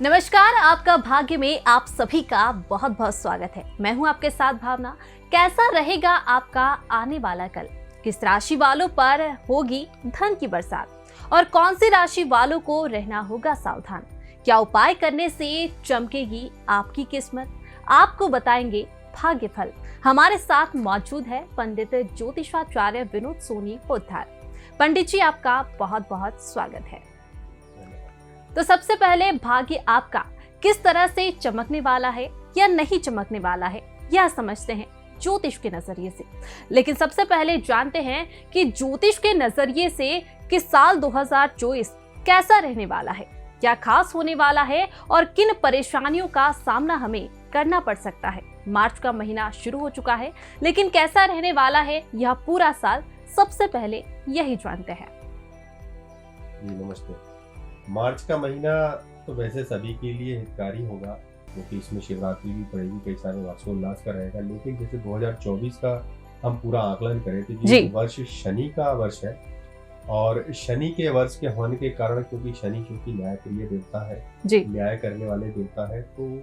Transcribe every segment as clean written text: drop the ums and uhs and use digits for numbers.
नमस्कार, आपका भाग्य में आप सभी का बहुत बहुत स्वागत है। मैं हूं आपके साथ भावना। कैसा रहेगा आपका आने वाला कल? किस राशि वालों पर होगी धन की बरसात और कौन सी राशि वालों को रहना होगा सावधान? क्या उपाय करने से चमकेगी आपकी किस्मत? आपको बताएंगे भाग्य फल। हमारे साथ मौजूद है पंडित ज्योतिषाचार्य विनोद सोनी पोद्दार। पंडित जी, आपका बहुत बहुत स्वागत है। तो सबसे पहले भाग्य आपका किस तरह से चमकने वाला है या नहीं चमकने वाला है, यह समझते हैं ज्योतिष के नजरिए से। लेकिन सबसे पहले जानते हैं कि ज्योतिष के नजरिए से कि साल 2024 कैसा रहने वाला है, क्या खास होने वाला है और किन परेशानियों का सामना हमें करना पड़ सकता है। मार्च का महीना शुरू हो चुका है, लेकिन कैसा रहने वाला है यह पूरा साल, सबसे पहले यही जानते हैं। नमस्ते। मार्च का महीना तो वैसे सभी के लिए हितकारी होगा, क्योंकि इसमें शिवरात्रि भी पड़ेगी, कई सारे हर्षोल्लास का रहेगा। लेकिन जैसे 2024 का हम पूरा आकलन करें तो ये वर्ष शनि का वर्ष है, और शनि के वर्ष के होने के कारण, क्योंकि शनि चूंकि न्यायप्रिय देवता है, न्याय करने वाले देवता है, तो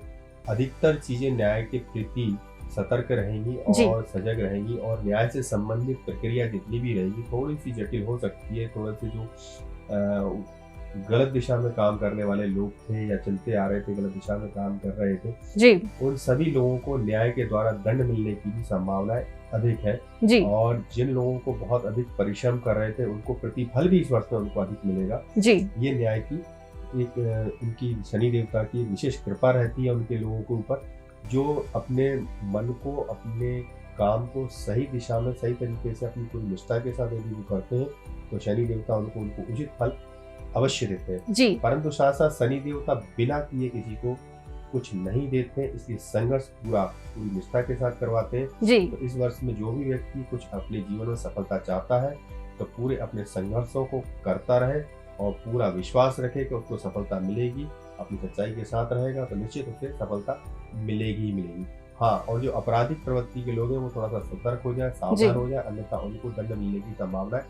अधिकतर चीजें न्याय के प्रति सतर्क रहेंगी और सजग रहेंगी, और न्याय से संबंधित प्रक्रिया जितनी भी रहेगी थोड़ी सी जटिल हो सकती है। थोड़े से जो गलत दिशा में काम करने वाले लोग थे या चलते आ रहे थे, गलत दिशा में काम कर रहे थे, उन सभी लोगों को न्याय के द्वारा दंड मिलने की भी संभावनाएं अधिक है। और जिन लोगों को बहुत अधिक परिश्रम कर रहे थे उनको प्रतिफल भी इस वर्ष में उनको अधिक मिलेगा। ये न्याय की एक उनकी शनि देवता की विशेष कृपा रहती है उनके लोगों के ऊपर, जो अपने मन को, अपने काम को सही दिशा में सही तरीके से अपनी पूरी निष्ठा के साथ यदि वो करते हैं तो शनि देवता उनको उचित फल अवश्य देते हैं। परंतु साथ साथ शनि देवता बिना किए किसी को कुछ नहीं देते, इसलिए संघर्ष पूरी निष्ठा के साथ करवाते हैं। तो इस वर्ष में जो भी व्यक्ति कुछ अपने जीवन में सफलता चाहता है तो पूरे अपने संघर्षों को करता रहे और पूरा विश्वास रखे कि उसको सफलता मिलेगी। अपनी सच्चाई के साथ रहेगा तो निश्चित रूप से सफलता मिलेगी ही मिलेगी। हाँ, और जो आपराधिक प्रवृत्ति के लोग हैं वो थोड़ा सा सतर्क हो जाए, सावधान हो जाए, अन्यथा उनको दंड मिलने की संभावना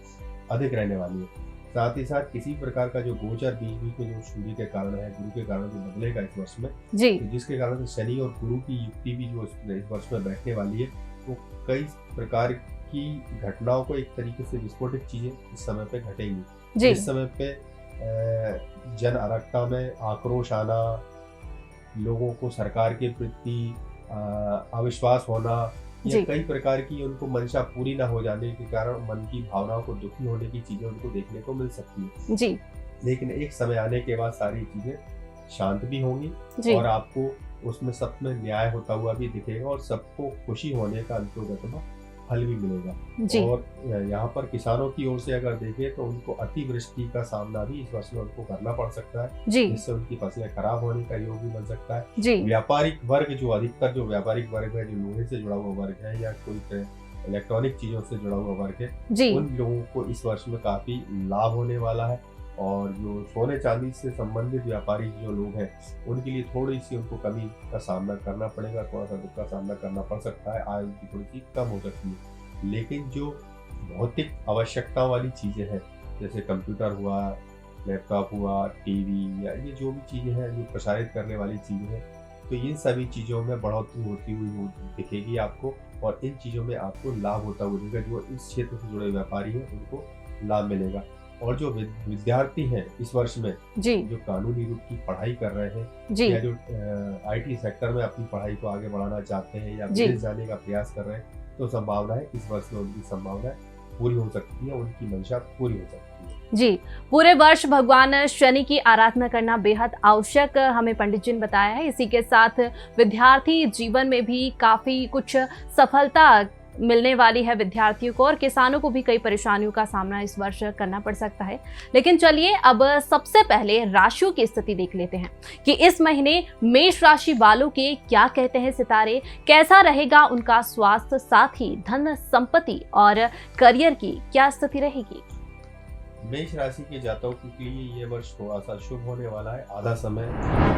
अधिक रहने वाली है। साथ ही साथ किसी प्रकार का जो गोचर बीच में जो सूर्य के कारण है, गुरु के कारण जो बदलेगा इस वर्ष में, तो जिसके कारण से शनि और गुरु की युक्ति भी जो इस वर्ष में बैठने वाली है, वो कई प्रकार की घटनाओं को, एक तरीके से विस्फोटक चीजें इस समय पे घटेंगी। इस समय पे जन अराजकता में आक्रोश आना, लोगों को सरकार के प्रति अविश्वास होना, या कई प्रकार की उनको मंशा पूरी ना हो जाने के कारण मन की भावनाओं को दुखी होने की चीजें उनको देखने को मिल सकती है। लेकिन एक समय आने के बाद सारी चीजें शांत भी होंगी और आपको उसमें सब में न्याय होता हुआ भी दिखेगा और सबको खुशी होने का अंतर्गत फल भी मिलेगा। और यहाँ पर किसानों की ओर से अगर देखें तो उनको अतिवृष्टि का सामना भी इस वर्ष में उनको करना पड़ सकता है, जिससे उनकी फसलें खराब होने का योग भी बन सकता है। व्यापारिक वर्ग, जो अधिकतर जो व्यापारिक वर्ग है, जो लोहे से जुड़ा हुआ वर्ग है या कोई इलेक्ट्रॉनिक चीजों से जुड़ा हुआ वर्ग है, उन लोगों को इस वर्ष में काफी लाभ होने वाला है। और जो सोने चांदी से संबंधित व्यापारी जो लोग हैं उनके लिए थोड़ी सी उनको कमी का सामना करना पड़ेगा, थोड़ा सा दुख का सामना करना पड़ सकता है, आय उनकी थोड़ी सी कम हो सकती है। लेकिन जो भौतिक आवश्यकता वाली चीजें हैं, जैसे कंप्यूटर हुआ, लैपटॉप हुआ, टीवी, या ये जो भी चीजें हैं जो प्रसारित करने वाली चीजें हैं, तो इन सभी चीजों में बढ़ोतरी होती हुई दिखेगी आपको, और इन चीजों में आपको लाभ होता हुआ दिखेगा। जो इस क्षेत्र से जुड़े व्यापारी हैं उनको लाभ मिलेगा। और जो विद्यार्थी हैं इस वर्ष में, जो कानूनी रूप की पढ़ाई कर रहे हैं या जो आईटी सेक्टर में अपनी पढ़ाई को आगे बढ़ाना चाहते हैं या विदेश जाने का प्रयास कर रहे हैं, तो संभावना है इस वर्ष में उनकी संभावना पूरी हो सकती है, उनकी मंशा पूरी हो सकती है। पूरे वर्ष भगवान शनि की आराधना करना बेहद आवश्यक हमें पंडित जी ने बताया है। इसी के साथ विद्यार्थी जीवन में भी काफी कुछ सफलता मिलने वाली है विद्यार्थियों को, और किसानों को भी कई परेशानियों का सामना इस वर्ष करना पड़ सकता है। लेकिन चलिए अब सबसे पहले राशियों की स्थिति देख लेते हैं कि इस महीने मेष राशि वालों के क्या कहते हैं सितारे, कैसा रहेगा उनका स्वास्थ्य, साथ ही धन संपत्ति और करियर की क्या स्थिति रहेगी। मेष राशि के जातकों के लिए ये वर्ष थोड़ा सा शुभ होने वाला है। आधा समय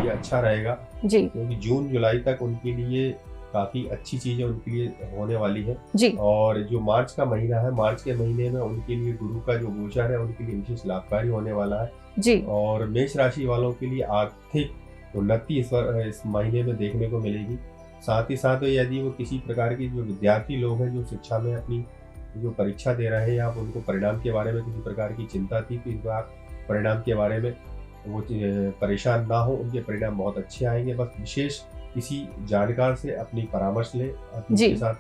ये अच्छा रहेगा, क्योंकि जून जुलाई तक उनके लिए काफी अच्छी चीजें उनके लिए होने वाली है। और जो मार्च का महीना है, मार्च के महीने में उनके लिए गुरु का जो गोचर है उनके लिए विशेष लाभकारी होने वाला है। और मेष राशि वालों के लिए आर्थिक उन्नति इस महीने में देखने को मिलेगी। साथ ही साथ यदि वो किसी प्रकार की जो विद्यार्थी लोग हैं जो शिक्षा में अपनी जो परीक्षा दे रहे हैं या उनको परिणाम के बारे में किसी प्रकार की चिंता थी, तो इस बार परिणाम के बारे में वो परेशान ना हो, उनके परिणाम बहुत अच्छे आएंगे। बस विशेष किसी जानकार से अपनी परामर्श लें, उनके साथ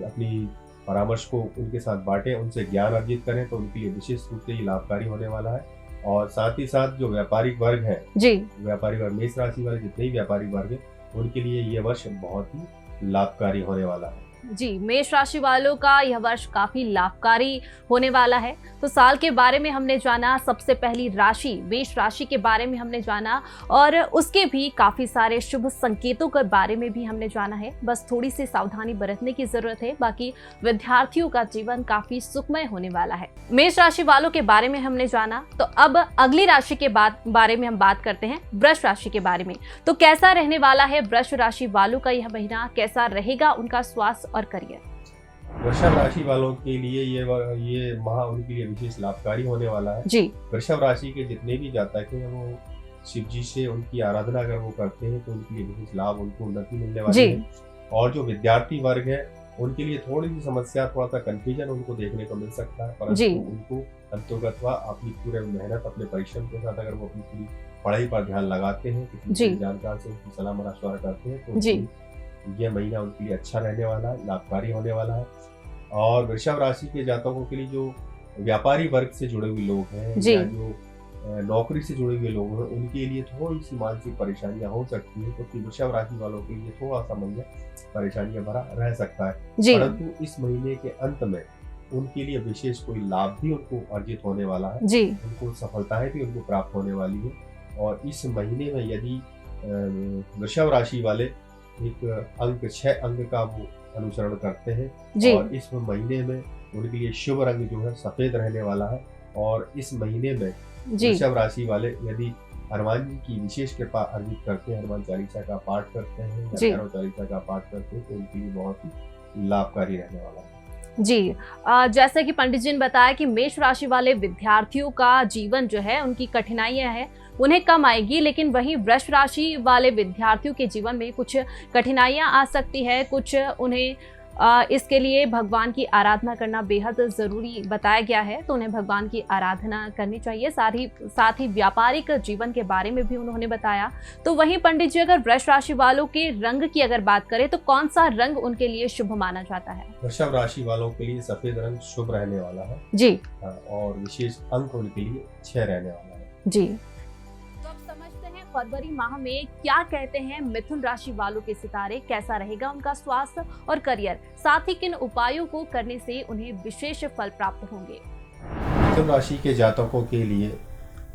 अपनी परामर्श को उनके साथ बांटें, उनसे ज्ञान अर्जित करें, तो उनके लिए विशेष रूप से ये लाभकारी होने वाला है। और साथ ही साथ जो व्यापारिक वर्ग है, व्यापारिक वर्ग, मेष राशि वाले जितने भी व्यापारिक वर्ग है, उनके लिए ये वर्ष बहुत ही लाभकारी होने वाला है। जी, मेष राशि वालों का यह वर्ष काफी लाभकारी होने वाला है। तो साल के बारे में हमने जाना, सबसे पहली राशि मेष राशि के बारे में हमने जाना और उसके भी काफी सारे शुभ संकेतों के बारे में भी हमने जाना है। बस थोड़ी सी सावधानी बरतने की जरूरत है, बाकी विद्यार्थियों का जीवन काफी सुखमय होने वाला है। मेष राशि वालों के बारे में हमने जाना, तो अब अगली राशि के बारे में हम बात करते हैं, वृष राशि के बारे में। तो कैसा रहने वाला है वृष राशि वालों का यह महीना, कैसा रहेगा उनका स्वास्थ्य और करियर? वृषभ राशि वालों के लिए ये माह उनके लिए विशेष लाभकारी होने वाला है। जी, वृषभ राशि के जितने भी जातक हैं वो शिव जी से उनकी आराधना अगर वो करते हैं तो उनके लिए विशेष लाभ, उनको उन्नति मिलने वाली है। और जो विद्यार्थी वर्ग है उनके लिए थोड़ी सी समस्या, थोड़ा सा कंफ्यूजन उनको देखने को मिल सकता है, परंतु उनको अंतोगत्वा अपनी पूरे मेहनत, अपने परिश्रम के साथ अगर वो अपनी पूरी पढ़ाई पर ध्यान लगाते हैं, किसी जानकार से उनकी सलाह मशवरा करते हैं, तो यह महीना उनके लिए अच्छा रहने वाला है, लाभकारी होने वाला है। और वृषभ राशि के जातकों के लिए जो व्यापारी वर्ग से जुड़े हुए लोग हैं या जो नौकरी से जुड़े हुए लोग हैं, उनके लिए थोड़ी सी मानसिक परेशानियां हो सकती है, क्योंकि वृषभ राशि वालों के लिए थोड़ा सा महीना परेशानियां भरा रह सकता है, परंतु इस महीने के अंत में उनके लिए विशेष कोई लाभ भी उनको अर्जित होने वाला है, उनको सफलताएं भी उनको प्राप्त होने वाली है। और इस महीने में यदि वृषभ राशि वाले एक अंक 6 अंक का वो अनुसरण करते हैं और इस महीने में उनके लिए शुभ रंग जो है सफेद रहने वाला है। और इस महीने में वृषभ राशि वाले यदि हनुमान जी की विशेष कृपा अर्जित करते हैं, हनुमान चालीसा का पाठ करते हैं या भैरव चालीसा का पाठ करते हैं, तो उनके लिए बहुत ही लाभकारी रहने वाला है। जी, जैसा कि पंडित जी ने बताया कि मेष राशि वाले विद्यार्थियों का जीवन जो है, उनकी कठिनाइयां हैं उन्हें कम आएगी, लेकिन वहीं वृष राशि वाले विद्यार्थियों के जीवन में कुछ कठिनाइयां आ सकती है, कुछ उन्हें इसके लिए भगवान की आराधना करना बेहद ज़रूरी बताया गया है, तो उन्हें भगवान की आराधना करनी चाहिए। साथ ही व्यापारिक जीवन के बारे में भी उन्होंने बताया। तो वहीं पंडित जी, अगर वृष राशि वालों के रंग की अगर बात करें तो कौन सा रंग उनके लिए शुभ माना जाता है? वृषभ राशि वालों के लिए सफेद रंग शुभ रहने वाला है जी, और विशेष अंक उनके लिए 6 रहने वाला है। जी, तो अब समझते हैं फरवरी माह में क्या कहते हैं मिथुन राशि वालों के सितारे, कैसा रहेगा उनका स्वास्थ्य और करियर, साथ ही किन उपायों को करने से उन्हें विशेष फल प्राप्त होंगे। मिथुन राशि के जातकों के लिए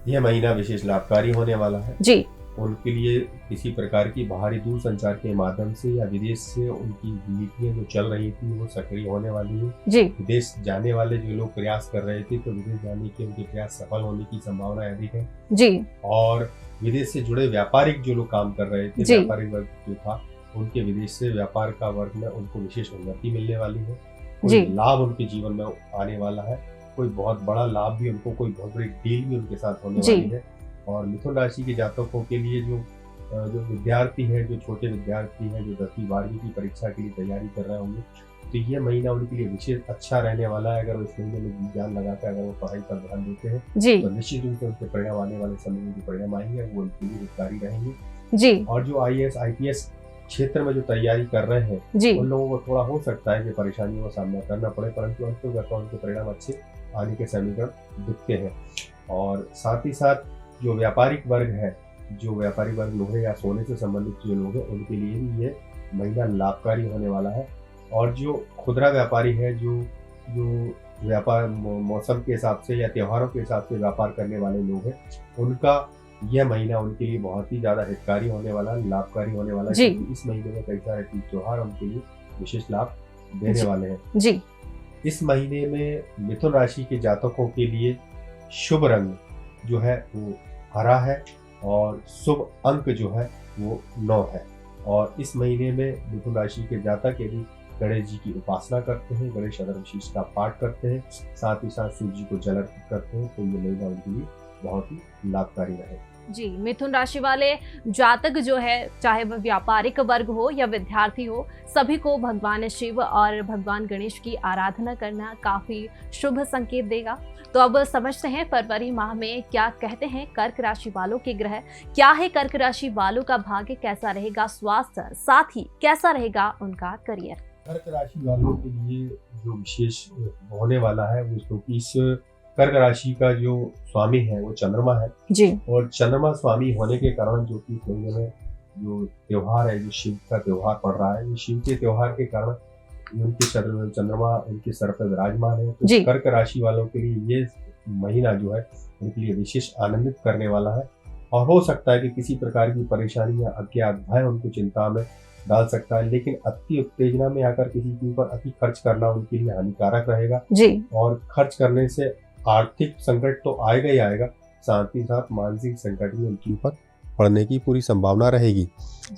यह महीना विशेष लाभकारी होने वाला है। जी, उनके लिए किसी प्रकार की बाहरी दूर संचार के माध्यम से या विदेश से उनकी नीतियां जो चल रही थी वो सक्रिय होने वाली है। जी, विदेश जाने वाले जो लोग प्रयास कर रहे थे, तो विदेश जाने के उनके प्रयास सफल होने की संभावना अधिक है। जी, और विदेश से जुड़े व्यापारिक जो लोग काम कर रहे थे, व्यापारिक वर्ग जो था, उनके विदेश से व्यापार का वर्ग में उनको विशेष उन्नति मिलने वाली है। कोई लाभ उनके जीवन में आने वाला है, कोई बहुत बड़ा लाभ भी उनको, कोई बहुत बड़ी डील भी उनके साथ होने वाली है। और मिथुन राशि के जातकों के लिए जो विद्यार्थी हैं, जो छोटे विद्यार्थी हैं, जो 10वीं 12वीं की परीक्षा के लिए तैयारी कर रहे होंगे, तो ये महीना उनके लिए विशेष अच्छा रहने वाला है। अगर वो इस महीने में ध्यान लगाकर अगर वो पढ़ाई पर ध्यान देते हैं तो निश्चित रूप से उनके परिणाम आने वाले समय में जो परिणाम आएंगे वो उनके लिए हितकारी रहेंगे। और जो IAS IPS क्षेत्र में जो तैयारी कर रहे हैं, उन लोगों को थोड़ा हो सकता है कि परेशानियों का सामना करना पड़े, परंतु अंततः उनके परिणाम अच्छे आने के समीकरण दिखते हैं। और साथ ही साथ जो व्यापारिक वर्ग है, जो व्यापारी वर्ग लोग हैं या सोने से संबंधित जो लोग हैं, उनके लिए भी ये महीना लाभकारी होने वाला है। और जो खुदरा व्यापारी है, जो व्यापार मौसम के हिसाब से या त्योहारों के हिसाब से व्यापार करने वाले लोग हैं, उनका यह महीना उनके लिए बहुत ही ज्यादा हितकारी होने वाला, लाभकारी होने वाला है। इस महीने में कई सारे त्योहार उनके लिए विशेष लाभ देने वाले हैं। इस महीने में मिथुन राशि के जातकों के लिए शुभ रंग जो है वो हरा है और शुभ अंक जो है वो 9 है। और इस महीने में मिथुन राशि के जातक यदि गणेश जी की उपासना करते हैं, गणेश अष्टोत्तर का पाठ करते हैं, साथ ही साथ शिव जी को जल अर्पित करते हैं, तो ये महीना उनके लिए बहुत ही लाभकारी रहे। जी, मिथुन राशि वाले जातक जो है, चाहे वह व्यापारिक वर्ग हो या विद्यार्थी हो, सभी को भगवान शिव और भगवान गणेश की आराधना करना काफी शुभ संकेत देगा। तो अब समझते हैं फरवरी माह में क्या कहते हैं कर्क राशि वालों के ग्रह। क्या है कर्क राशि वालों का भाग्य, कैसा रहेगा स्वास्थ्य, साथ ही कैसा रहेगा उनका करियर। कर्क राशि वालों के लिए जो विशेष होने वाला है वो, क्योंकि इस कर्क राशि का जो स्वामी है वो चंद्रमा है जी। और चंद्रमा स्वामी होने के कारण जो कि इस महीने में जो त्योहार है, जो शिव का त्योहार पड़ रहा है, ये शिव के त्योहार के कारण उनके चंद्रमा उनके सर पर विराजमान है। तो कर्क राशि वालों के लिए ये महीना जो है उनके लिए विशेष आनंदित करने वाला है और हो सकता है कि किसी प्रकार की परेशानी या अज्ञात भय उनको चिंता में डाल सकता है, लेकिन अति उत्तेजना में आकर किसी के ऊपर अति खर्च करना उनके लिए हानिकारक रहेगा जी। और खर्च करने से आर्थिक संकट तो आएगा ही आएगा, साथ ही साथ मानसिक संकट भी उनके ऊपर पड़ने की पूरी संभावना रहेगी।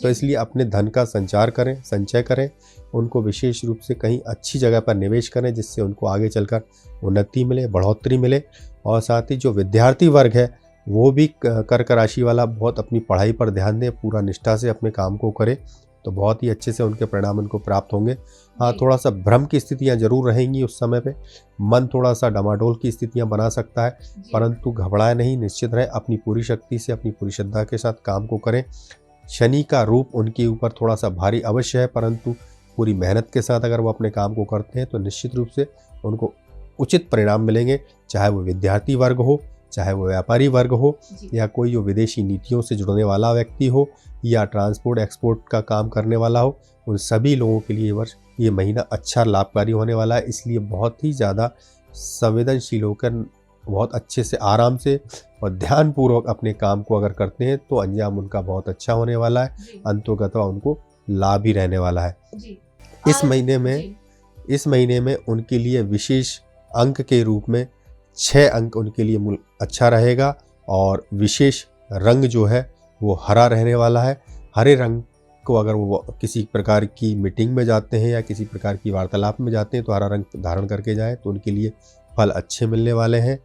तो इसलिए अपने धन का संचय करें, उनको विशेष रूप से कहीं अच्छी जगह पर निवेश करें जिससे उनको आगे चलकर उन्नति मिले, बढ़ोतरी मिले। और साथ ही जो विद्यार्थी वर्ग है वो भी कर्क राशि वाला बहुत अपनी पढ़ाई पर ध्यान दें, पूरा निष्ठा से अपने काम को करे तो बहुत ही अच्छे से उनके परिणाम उनको प्राप्त होंगे। हाँ, थोड़ा सा भ्रम की स्थितियां जरूर रहेंगी उस समय पे, मन थोड़ा सा डमाडोल की स्थितियां बना सकता है, परंतु घबराए नहीं, निश्चित रहे, अपनी पूरी शक्ति से अपनी पूरी श्रद्धा के साथ काम को करें। शनि का रूप उनके ऊपर थोड़ा सा भारी अवश्य है, परंतु पूरी मेहनत के साथ अगर वो अपने काम को करते हैं तो निश्चित रूप से उनको उचित परिणाम मिलेंगे, चाहे वो विद्यार्थी वर्ग हो, चाहे वो व्यापारी वर्ग हो या कोई जो विदेशी नीतियों से जुड़ने वाला व्यक्ति हो या ट्रांसपोर्ट एक्सपोर्ट का काम करने वाला हो, उन सभी लोगों के लिए ये महीना अच्छा लाभकारी होने वाला है। इसलिए बहुत ही ज़्यादा संवेदनशील होकर बहुत अच्छे से आराम से और ध्यानपूर्वक अपने काम को अगर करते हैं तो अंजाम उनका बहुत अच्छा होने वाला है, अंतोगत्वा उनको लाभ ही रहने वाला है। इस महीने में उनके लिए विशेष अंक के रूप में 6 अंक उनके लिए अच्छा रहेगा और विशेष रंग जो है वो हरा रहने वाला है। हरे रंग को अगर वो किसी प्रकार की मीटिंग में जाते हैं या किसी प्रकार की वार्तालाप में जाते हैं तो हरा रंग धारण करके जाएं तो उनके लिए फल अच्छे मिलने वाले हैं।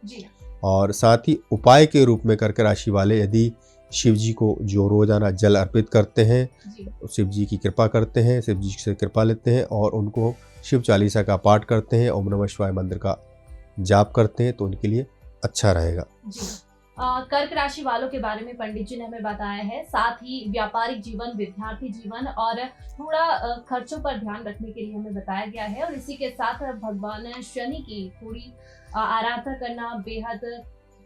और साथ ही उपाय के रूप में कर्क राशि वाले यदि शिव जी को जो रोजाना जल अर्पित करते हैं, शिव जी की कृपा करते हैं, शिव जी से कृपा लेते हैं और उनको शिव चालीसा का पाठ करते हैं, ओम नमः शिवाय मंत्र का जाप करते हैं तो उनके लिए अच्छा रहेगा। कर्क राशि वालों के बारे में पंडित जी ने हमें बताया है, साथ ही व्यापारिक जीवन, विद्यार्थी जीवन और थोड़ा खर्चों पर ध्यान रखने के लिए हमें बताया गया है। और इसी के साथ भगवान शनि की थोड़ी आराधना करना बेहद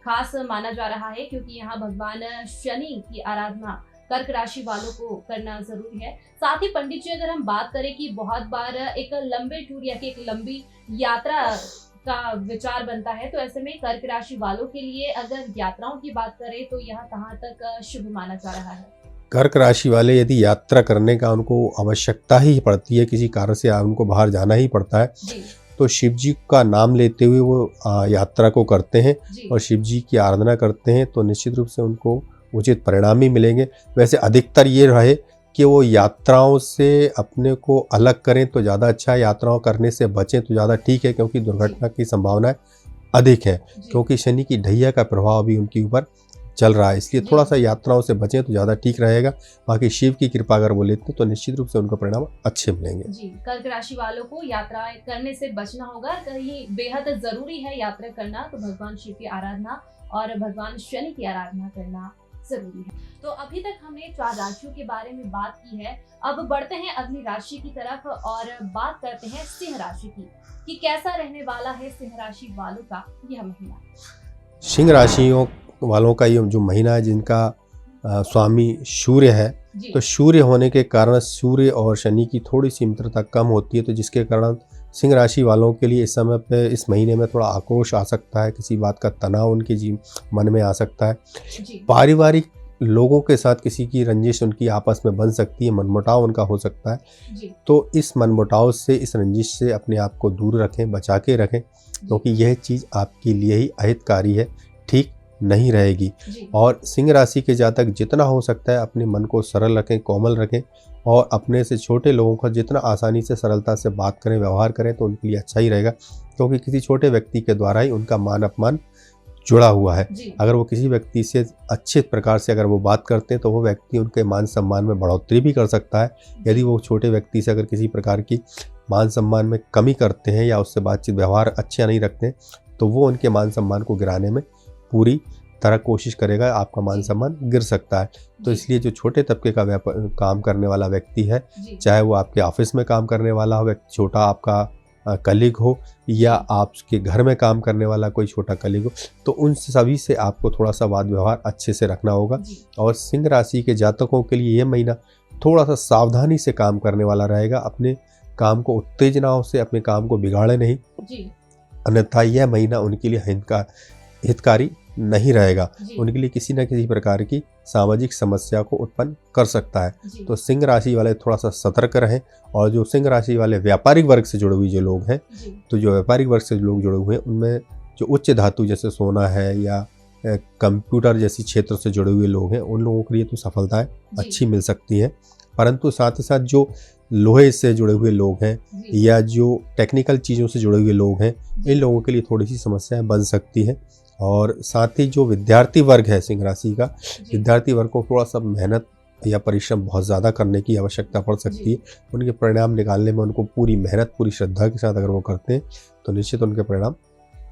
खास माना जा रहा है, क्योंकि यहाँ भगवान शनि की आराधना कर्क राशि वालों को करना जरूरी है। साथ ही पंडित जी अगर हम बात करें कि बहुत बार एक लंबे टूर या एक लंबी यात्रा का विचार बनता है, तो ऐसे में कर्क राशि वालों के लिए अगर यात्राओं की बात करें तो यह कहाँ तक शुभ माना जा रहा है। कर्क राशि वाले यदि यात्रा करने का उनको आवश्यकता ही पड़ती है, किसी कार्य से उनको बाहर जाना ही पड़ता है, तो शिव जी का नाम लेते हुए वो यात्रा को करते हैं और शिव जी की आराधना करते हैं तो निश्चित रूप से उनको उचित परिणाम ही मिलेंगे। वैसे अधिकतर ये रहे कि वो यात्राओं से अपने को अलग करें तो ज़्यादा अच्छा है, यात्राओं करने से बचें तो ज़्यादा ठीक है, क्योंकि दुर्घटना की संभावनाएं अधिक है, क्योंकि शनि की ढैया का प्रभाव भी उनके ऊपर चल रहा है। इसलिए थोड़ा सा यात्राओं से बचें तो ज़्यादा ठीक रहेगा। बाकी शिव की कृपा अगर वो लेते हैं तो निश्चित रूप से उनको परिणाम अच्छे मिलेंगे। जी, कर्क राशि वालों को यात्रा करने से बचना होगा, कहीं बेहद जरूरी है यात्रा करना, तो भगवान शिव की आराधना और भगवान शनि की आराधना करना जरूरी है। तो अभी तक हमने 4 राशियों के बारे में बात की है, अब बढ़ते हैं अगली राशि की तरफ और बात करते हैं सिंह राशि की कि कैसा रहने वाला है सिंह राशि वालों का यह महीना। सिंह राशियों वालों का ये जो महीना है, जिनका स्वामी सूर्य है, तो सूर्य होने के कारण सूर्य और शनि की थोड़ी सी मित्रता कम होती है, तो जिसके कारण सिंह राशि वालों के लिए इस समय पे इस महीने में थोड़ा आक्रोश आ सकता है, किसी बात का तनाव उनके मन में आ सकता है। पारिवारिक लोगों के साथ किसी की रंजिश उनकी आपस में बन सकती है, मनमुटाव उनका हो सकता है, तो इस मनमुटाव से, इस रंजिश से अपने आप को दूर रखें, बचा के रखें, क्योंकि यह चीज़ आपके लिए ही अहितकारी है, ठीक नहीं रहेगी। और सिंह राशि के जातक जितना हो सकता है अपने मन को सरल रखें, कोमल रखें और अपने से छोटे लोगों का जितना आसानी से सरलता से बात करें, व्यवहार करें तो उनके लिए अच्छा ही रहेगा, क्योंकि किसी छोटे व्यक्ति के द्वारा ही उनका मान अपमान जुड़ा हुआ है। जी। अगर वो किसी व्यक्ति से अच्छे प्रकार से अगर वो बात करते हैं तो वो व्यक्ति उनके मान सम्मान में बढ़ोतरी भी कर सकता है। यदि वो छोटे व्यक्ति से अगर किसी प्रकार की मान सम्मान में कमी करते हैं या उससे बातचीत व्यवहार अच्छा नहीं रखते हैं तो वो उनके मान सम्मान को गिराने में पूरी तरह कोशिश करेगा, आपका मान सम्मान गिर सकता है। तो इसलिए जो छोटे तबके का काम करने वाला व्यक्ति है, चाहे वो आपके ऑफिस में काम करने वाला हो व्यक्ति, छोटा आपका कलीग हो या आपके घर में काम करने वाला कोई छोटा कलीग हो, तो उन सभी से आपको थोड़ा सा वाद व्यवहार अच्छे से रखना होगा। और सिंह राशि के जातकों के लिए ये महीना थोड़ा सा सावधानी से काम करने वाला रहेगा। अपने काम को उत्तेजनाओं से अपने काम को बिगाड़े नहीं, अन्यथा यह महीना उनके लिए हितकारी नहीं रहेगा। उनके लिए किसी न किसी प्रकार की सामाजिक समस्या को उत्पन्न कर सकता है। तो सिंह राशि वाले थोड़ा सा सतर्क रहें। और जो सिंह राशि वाले व्यापारिक वर्ग से जुड़े हुए जो लोग हैं, तो जो व्यापारिक वर्ग से लोग जुड़े हुए हैं उनमें जो उच्च धातु जैसे सोना है या कंप्यूटर जैसी क्षेत्र से जुड़े हुए लोग हैं, उन लोगों के लिए तो सफलताएं अच्छी मिल सकती हैं। परंतु साथ ही साथ जो लोहे से जुड़े हुए लोग हैं या जो टेक्निकल चीज़ों से जुड़े हुए लोग हैं, इन लोगों के लिए थोड़ी सी समस्याएं बन सकती हैं। और साथ ही जो विद्यार्थी वर्ग है सिंह राशि का, विद्यार्थी वर्ग को थोड़ा सा मेहनत या परिश्रम बहुत ज़्यादा करने की आवश्यकता पड़ सकती है। उनके परिणाम निकालने में उनको पूरी मेहनत, पूरी श्रद्धा के साथ अगर वो करते हैं तो निश्चित उनके परिणाम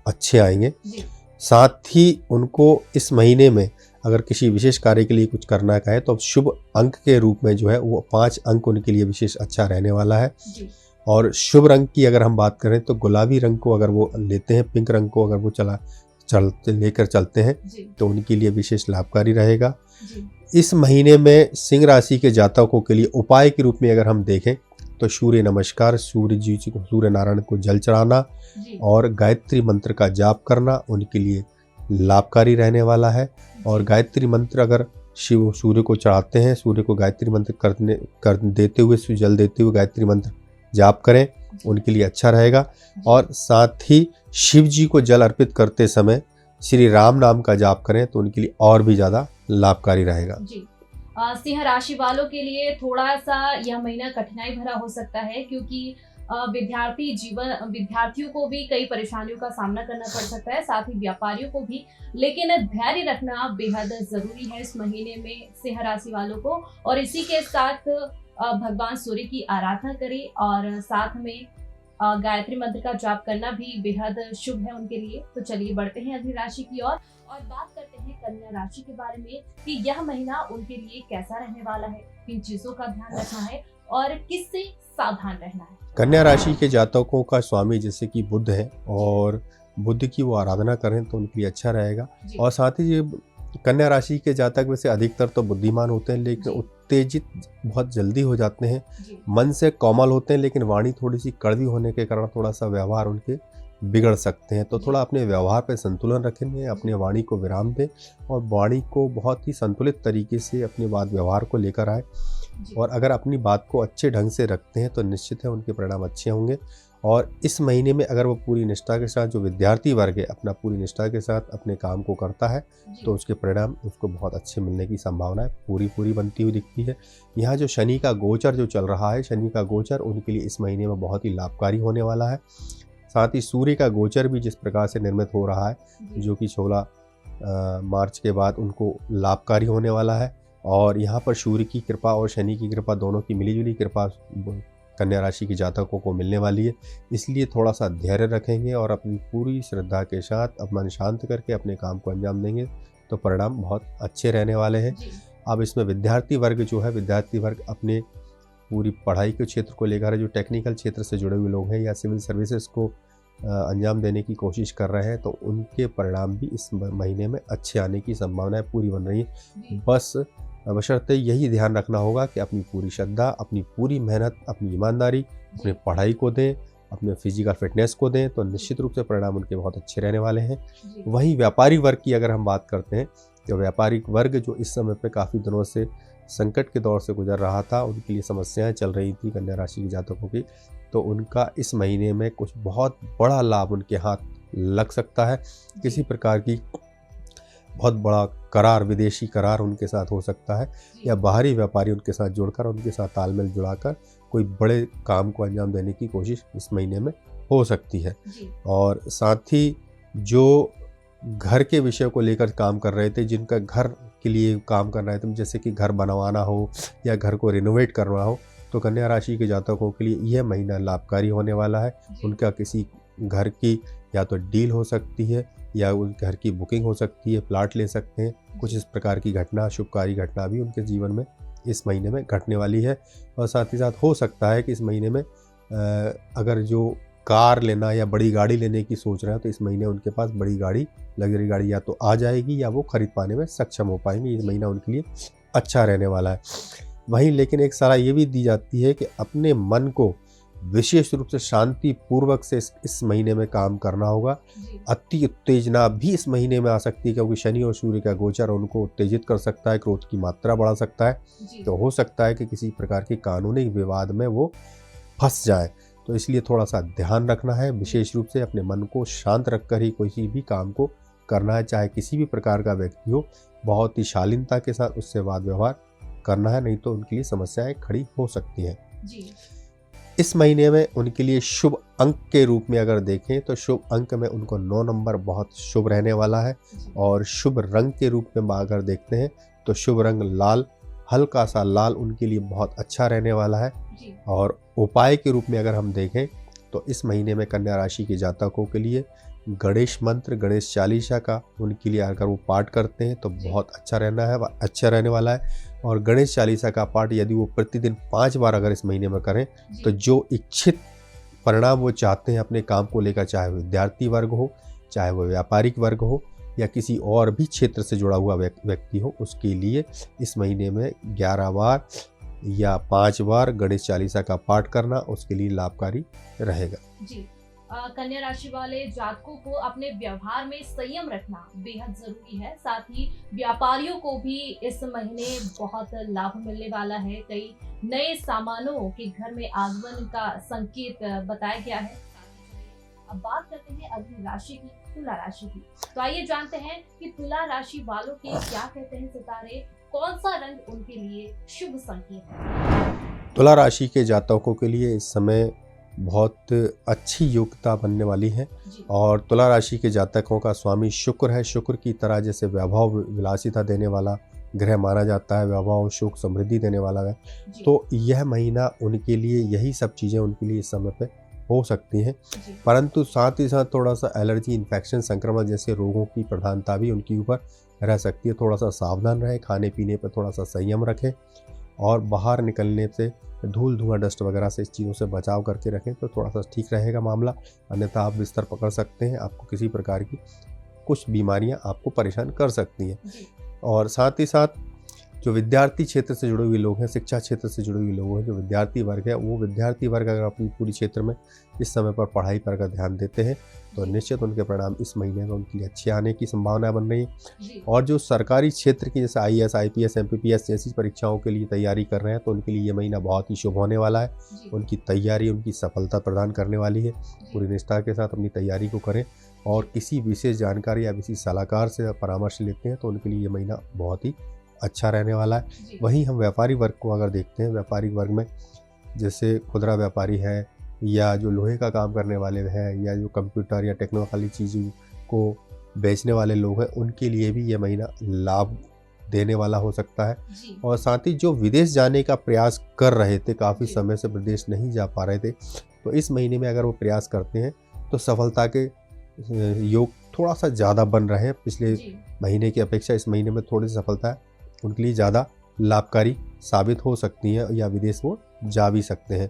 अच्छे आएंगे। साथ ही उनको इस महीने में अगर किसी विशेष कार्य के लिए कुछ करना है तो शुभ अंक के रूप में जो है वो 5 अंक उनके लिए विशेष अच्छा रहने वाला है। और शुभ रंग की अगर हम बात करें तो गुलाबी रंग को अगर वो लेते हैं, पिंक रंग को अगर वो लेकर चलते हैं तो उनके लिए विशेष लाभकारी रहेगा। इस महीने में सिंह राशि के जातकों के लिए उपाय के रूप में अगर हम देखें तो सूर्य नमस्कार, सूर्य नारायण को जल चढ़ाना और गायत्री मंत्र का जाप करना उनके लिए लाभकारी रहने वाला है। और गायत्री मंत्र अगर सूर्य को चढ़ाते हैं, सूर्य को गायत्री मंत्र देते हुए, जल देते हुए गायत्री मंत्र जाप करें, उनके लिए अच्छा रहेगा। और साथ ही शिव जी को जल अर्पित करते समय श्री राम नाम का जाप करें तो उनके लिए और भी ज़्यादा लाभकारी रहेगा। सिंह राशि वालों के लिए थोड़ा सा यह महीना कठिनाई भरा हो सकता है, क्योंकि विद्यार्थियों को भी कई परेशानियों का सामना करना पड़ सकता है, साथ ही व्यापारियों को भी। लेकिन धैर्य रखना बेहद जरूरी है इस महीने में सिंह राशि वालों को। और इसी के साथ भगवान सूर्य की आराधना करें और साथ में गायत्री मंत्र का जाप करना भी बेहद शुभ है उनके लिए। तो चलिए बढ़ते हैं अगली राशि की ओर और बात करते हैं कन्या राशि के बारे में कि यह महीना उनके लिए कैसा रहने वाला है, किन चीजों का ध्यान रखना है और किससे सावधान रहना है। कन्या राशि के जातकों का स्वामी जैसे कि बुध है और बुध की वो आराधना करें तो उनके लिए अच्छा रहेगा। और साथ ही कन्या राशि के जातक वैसे अधिकतर तो बुद्धिमान होते हैं लेकिन उत्तेजित बहुत जल्दी हो जाते हैं, मन से कोमल होते हैं लेकिन वाणी थोड़ी सी कड़वी होने के कारण थोड़ा सा व्यवहार उनके बिगड़ सकते हैं। तो थोड़ा अपने व्यवहार पर संतुलन रखेंगे, अपने वाणी को विराम दें और वाणी को बहुत ही संतुलित तरीके से अपने बात व्यवहार को लेकर आए। और अगर अपनी बात को अच्छे ढंग से रखते हैं तो निश्चित है उनके परिणाम अच्छे होंगे। और इस महीने में अगर वो पूरी निष्ठा के साथ, जो विद्यार्थी वर्ग है अपना पूरी निष्ठा के साथ अपने काम को करता है तो उसके परिणाम उसको बहुत अच्छे मिलने की संभावना पूरी बनती हुई दिखती है। यहाँ जो शनि का गोचर जो चल रहा है, शनि का गोचर उनके लिए इस महीने में बहुत ही लाभकारी होने वाला है। साथ ही सूर्य का गोचर भी जिस प्रकार से निर्मित हो रहा है, जो कि 16 मार्च के बाद उनको लाभकारी होने वाला है। और यहाँ पर सूर्य की कृपा और शनि की कृपा दोनों की मिलीजुली कृपा कन्या राशि के जातकों को मिलने वाली है। इसलिए थोड़ा सा धैर्य रखेंगे और अपनी पूरी श्रद्धा के साथ मन शांत करके अपने काम को अंजाम देंगे तो परिणाम बहुत अच्छे रहने वाले हैं। अब इसमें विद्यार्थी वर्ग जो है, विद्यार्थी वर्ग अपने पूरी पढ़ाई के क्षेत्र को लेकर, जो टेक्निकल क्षेत्र से जुड़े हुए लोग हैं या सिविल सर्विसेज को अंजाम देने की कोशिश कर रहे हैं तो उनके परिणाम भी इस महीने में अच्छे आने की संभावनाएं पूरी बन रही है। बस बशर्ते यही ध्यान रखना होगा कि अपनी पूरी श्रद्धा, अपनी पूरी मेहनत, अपनी ईमानदारी अपने पढ़ाई को दें, अपने फिजिकल फिटनेस को दें तो निश्चित रूप से परिणाम उनके बहुत अच्छे रहने वाले हैं। वहीं व्यापारिक वर्ग की अगर हम बात करते हैं तो व्यापारिक वर्ग जो इस समय पे काफ़ी दिनों से संकट के दौर से गुजर रहा था, उनके लिए समस्याएं चल रही थी कन्या राशि के जातकों की, तो उनका इस महीने में कुछ बहुत बड़ा लाभ उनके हाथ लग सकता है। किसी प्रकार की बहुत बड़ा करार, विदेशी करार उनके साथ हो सकता है या बाहरी व्यापारी उनके साथ जुड़कर, उनके साथ तालमेल जुड़ाकर कोई बड़े काम को अंजाम देने की कोशिश इस महीने में हो सकती है। और साथ ही जो घर के विषय को लेकर काम कर रहे थे, जिनका घर के लिए काम कर रहे थे, जैसे कि घर बनवाना हो या घर को रिनोवेट करना हो, तो कन्या राशि के जातकों के लिए यह महीना लाभकारी होने वाला है। उनका किसी घर की या तो डील हो सकती है या उस घर की बुकिंग हो सकती है, प्लाट ले सकते हैं। कुछ इस प्रकार की घटना, शुभकारी घटना भी उनके जीवन में इस महीने में घटने वाली है। और साथ ही साथ हो सकता है कि इस महीने में अगर जो कार लेना या बड़ी गाड़ी लेने की सोच रहे हैं, तो इस महीने उनके पास बड़ी गाड़ी, लग्जरी गाड़ी या तो आ जाएगी या वो खरीद पाने में सक्षम हो पाएंगे। ये महीना उनके लिए अच्छा रहने वाला है। वहीं लेकिन एक सलाह ये भी दी जाती है कि अपने मन को विशेष रूप से शांति पूर्वक से इस महीने में काम करना होगा। अति उत्तेजना भी इस महीने में आ सकती है, क्योंकि शनि और सूर्य का गोचर उनको उत्तेजित कर सकता है, क्रोध की मात्रा बढ़ा सकता है। तो हो सकता है कि किसी प्रकार के कानूनी विवाद में वो फंस जाए। तो इसलिए थोड़ा सा ध्यान रखना है, विशेष रूप से अपने मन को शांत रखकर ही किसी भी काम को करना है, चाहे किसी भी प्रकार का व्यक्ति हो। बहुत ही शालीनता के साथ उससे वाद व्यवहार करना है, नहीं तो उनके लिए समस्याएं खड़ी हो सकती हैं। इस महीने में उनके लिए शुभ अंक के रूप में अगर देखें तो शुभ अंक में उनको 9 नंबर बहुत शुभ रहने वाला है। और शुभ रंग के रूप में अगर देखते हैं तो शुभ रंग लाल, हल्का सा लाल उनके लिए बहुत अच्छा रहने वाला है। और उपाय के रूप में अगर हम देखें तो इस महीने में कन्या राशि के जातकों के लिए गणेश मंत्र, गणेश चालीसा का उनके लिए अगर वो पाठ करते हैं तो बहुत अच्छा रहने वाला है। और गणेश चालीसा का पाठ यदि वो प्रतिदिन 5 बार अगर इस महीने में करें तो जो इच्छित परिणाम वो चाहते हैं अपने काम को लेकर, चाहे वो विद्यार्थी वर्ग हो, चाहे वो व्यापारिक वर्ग हो या किसी और भी क्षेत्र से जुड़ा हुआ व्यक्ति हो, उसके लिए इस महीने में 11 बार या 5 बार गणेश चालीसा का पाठ करना उसके लिए लाभकारी रहेगा। कन्या राशि वाले जातकों को अपने व्यवहार में संयम रखना बेहद जरूरी है। साथ ही व्यापारियों को भी इस महीने बहुत लाभ मिलने वाला है। कई नए सामानों के घर में आगमन का संकेत बताया गया है। अब बात करते हैं अगली राशि की, तुला राशि की। तो आइए जानते हैं कि तुला राशि वालों के क्या कहते हैं सितारे, कौन सा रंग उनके लिए शुभ संकेत है। तुला राशि के जातकों के लिए इस समय बहुत अच्छी योग्यता बनने वाली है। और तुला राशि के जातकों का स्वामी शुक्र है। शुक्र की तरह जैसे वैभव विलासिता देने वाला ग्रह माना जाता है, वैभव सुख समृद्धि देने वाला है, तो यह महीना उनके लिए यही सब चीज़ें उनके लिए इस समय पे हो सकती हैं। परंतु साथ ही साथ थोड़ा सा एलर्जी, इन्फेक्शन, संक्रमण जैसे रोगों की प्रधानता भी उनके ऊपर रह सकती है। थोड़ा सा सावधान रहें, खाने पीने पर थोड़ा सा संयम रखें और बाहर निकलने से धूल, धुआं, डस्ट वगैरह से इस चीज़ों से बचाव करके रखें तो थोड़ा सा ठीक रहेगा मामला। अन्यथा आप बिस्तर पकड़ सकते हैं, आपको किसी प्रकार की कुछ बीमारियां आपको परेशान कर सकती हैं। और साथ ही साथ जो विद्यार्थी क्षेत्र से जुड़े हुए लोग हैं, शिक्षा क्षेत्र से जुड़े हुए लोग हैं, जो विद्यार्थी वर्ग है, वो विद्यार्थी वर्ग अगर अपनी पूरी क्षेत्र में इस समय पर पढ़ाई पर अगर ध्यान देते हैं तो निश्चित उनके परिणाम इस महीने में उनके लिए अच्छे आने की संभावना बन रही है। और जो सरकारी क्षेत्र की जैसे IAS, IPS, MPPS जैसी परीक्षाओं के लिए तैयारी कर रहे हैं तो उनके लिए ये महीना बहुत ही शुभ होने वाला है। उनकी तैयारी उनकी सफलता प्रदान करने वाली है। पूरी निष्ठा के साथ अपनी तैयारी को करें और किसी विशेष जानकारी या किसी सलाहकार से परामर्श लेते हैं तो उनके लिए ये महीना बहुत ही अच्छा रहने वाला है। वहीं हम व्यापारी वर्ग को अगर देखते हैं, व्यापारिक वर्ग में जैसे खुदरा व्यापारी है या जो लोहे का काम करने वाले हैं या जो कंप्यूटर या टेक्नोलॉजी चीज़ों को बेचने वाले लोग हैं, उनके लिए भी ये महीना लाभ देने वाला हो सकता है। और साथ ही जो विदेश जाने का प्रयास कर रहे थे, काफ़ी समय से विदेश नहीं जा पा रहे थे, तो इस महीने में अगर वो प्रयास करते हैं तो सफलता के योग थोड़ा सा ज़्यादा बन रहे हैं। पिछले महीने की अपेक्षा इस महीने में थोड़ी सी सफलता उनके लिए ज़्यादा लाभकारी साबित हो सकती है या विदेश वो जा भी सकते हैं।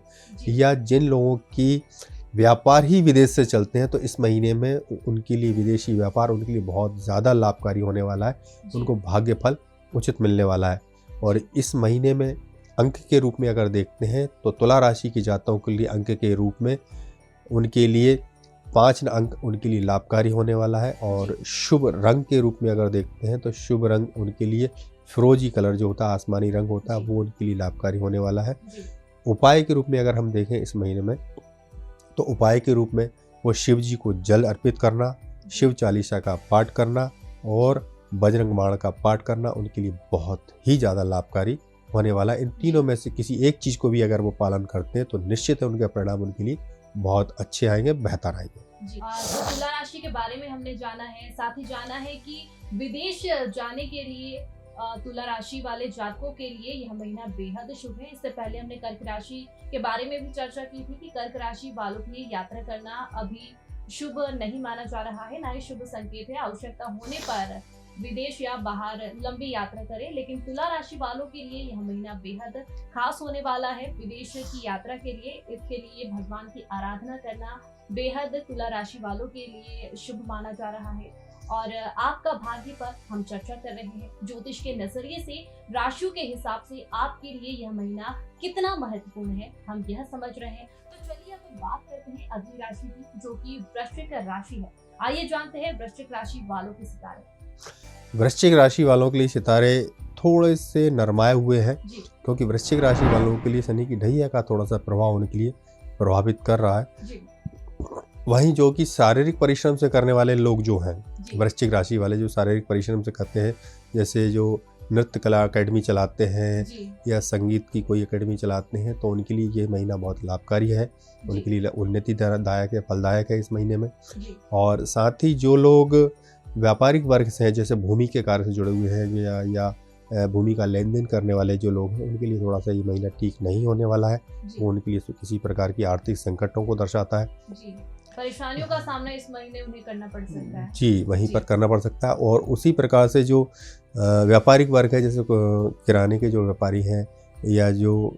या जिन लोगों की व्यापार ही विदेश से चलते हैं तो इस महीने में उनके लिए विदेशी व्यापार उनके लिए बहुत ज़्यादा लाभकारी होने वाला है। उनको भाग्य फल उचित मिलने वाला है। और इस महीने में अंक के रूप में अगर देखते हैं तो तुला राशि के जातकों के लिए अंक के रूप में उनके लिए 5 अंक उनके लिए लाभकारी होने वाला है। और शुभ रंग के रूप में अगर देखते हैं तो शुभ रंग उनके लिए फिरोजी कलर जो होता है, आसमानी रंग होता है, वो उनके लिए लाभकारी होने वाला है। उपाय के रूप में अगर हम देखें इस महीने में तो उपाय के रूप में वो शिव जी को जल अर्पित करना, शिव चालीसा का पाठ करना और बजरंग बाण का पाठ करना उनके लिए बहुत ही ज़्यादा लाभकारी होने वाला है। इन तीनों में से किसी एक चीज़ को भी अगर वो पालन करते हैं तो निश्चित है उनके परिणाम उनके लिए बहुत अच्छे आएंगे, बेहतर आएंगे। जी, तो तुला राशि के बारे में हमने जाना है, साथ ही जाना है कि विदेश जाने के लिए तुला राशि वाले जातकों के लिए यह महीना बेहद शुभ है। इससे पहले हमने कर्क राशि के बारे में भी चर्चा की थी कि कर्क राशि वालों के लिए यात्रा करना अभी शुभ नहीं माना जा रहा है, ना ही शुभ संकेत है। आवश्यकता होने पर विदेश या बाहर लंबी यात्रा करें, लेकिन तुला राशि वालों के लिए यह महीना बेहद खास होने वाला है। विदेश की यात्रा के लिए, इसके लिए भगवान की आराधना करना बेहद तुला राशि वालों के लिए शुभ माना जा रहा है। और आपका भाग्य पर हम चर्चा कर रहे हैं। ज्योतिष के नजरिए से राशियों के हिसाब से आपके लिए यह महीना कितना महत्वपूर्ण है, हम यह समझ रहे हैं। तो चलिए अब हम बात करते हैं अगली राशि की, जो कि वृश्चिक राशि है। आइए जानते हैं वृश्चिक राशि वालों के सितारे। वृश्चिक राशि वालों के लिए सितारे थोड़े से नरमाए हुए हैं, क्योंकि वृश्चिक राशि वालों के लिए शनि की ढैया का थोड़ा सा प्रभाव उनके लिए प्रभावित कर रहा है। जी। वहीं जो कि शारीरिक परिश्रम से करने वाले लोग जो हैं, वृश्चिक राशि वाले जो शारीरिक परिश्रम से करते हैं, जैसे जो नृत्य कला अकेडमी चलाते हैं या संगीत की कोई अकेडमी चलाते हैं, तो उनके लिए ये महीना बहुत लाभकारी है, उनके लिए उन्नति दायक है, फलदायक है इस महीने में। और साथ ही जो लोग व्यापारिक वर्ग से हैं, जैसे भूमि के कार्य से जुड़े हुए हैं या भूमि का लेन देन करने वाले जो लोग हैं, उनके लिए थोड़ा सा ये महीना ठीक नहीं होने वाला है। वो उनके लिए किसी प्रकार की आर्थिक संकटों को दर्शाता है। परेशानियों का सामना इस महीने उन्हें करना पड़ सकता है। जी, वहीं पर करना पड़ सकता है। और उसी प्रकार से जो व्यापारिक वर्ग है, जैसे किराने के जो व्यापारी हैं या जो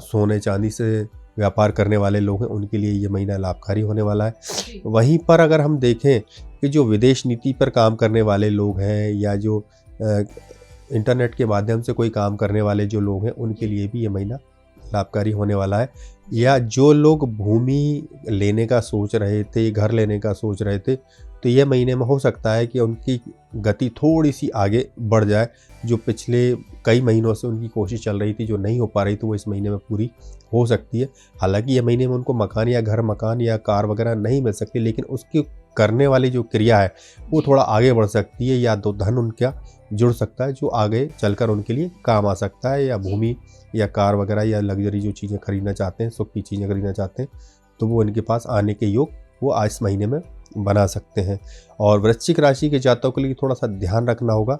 सोने चांदी से व्यापार करने वाले लोग हैं, उनके लिए ये महीना लाभकारी होने वाला है। वहीं पर अगर हम देखें कि जो विदेश नीति पर काम करने वाले लोग हैं या जो इंटरनेट के माध्यम से कोई काम करने वाले जो लोग हैं, उनके लिए भी ये महीना लाभकारी होने वाला है। या जो लोग भूमि लेने का सोच रहे थे, घर लेने का सोच रहे थे, तो ये महीने में हो सकता है कि उनकी गति थोड़ी सी आगे बढ़ जाए। जो पिछले कई महीनों से उनकी कोशिश चल रही थी, जो नहीं हो पा रही थी, वो इस महीने में पूरी हो सकती है। हालांकि ये महीने में उनको मकान या कार वगैरह नहीं मिल सकती, लेकिन उसकी करने वाली जो क्रिया है वो थोड़ा आगे बढ़ सकती है, या तो धन उनका जुड़ सकता है जो आगे चलकर उनके लिए काम आ सकता है, या भूमि या कार वगैरह या लग्जरी जो चीज़ें खरीदना चाहते हैं, सुख की चीज़ें खरीदना चाहते हैं, तो वो इनके पास आने के योग वो आज इस महीने में बना सकते हैं। और वृश्चिक राशि के जातकों के लिए थोड़ा सा ध्यान रखना होगा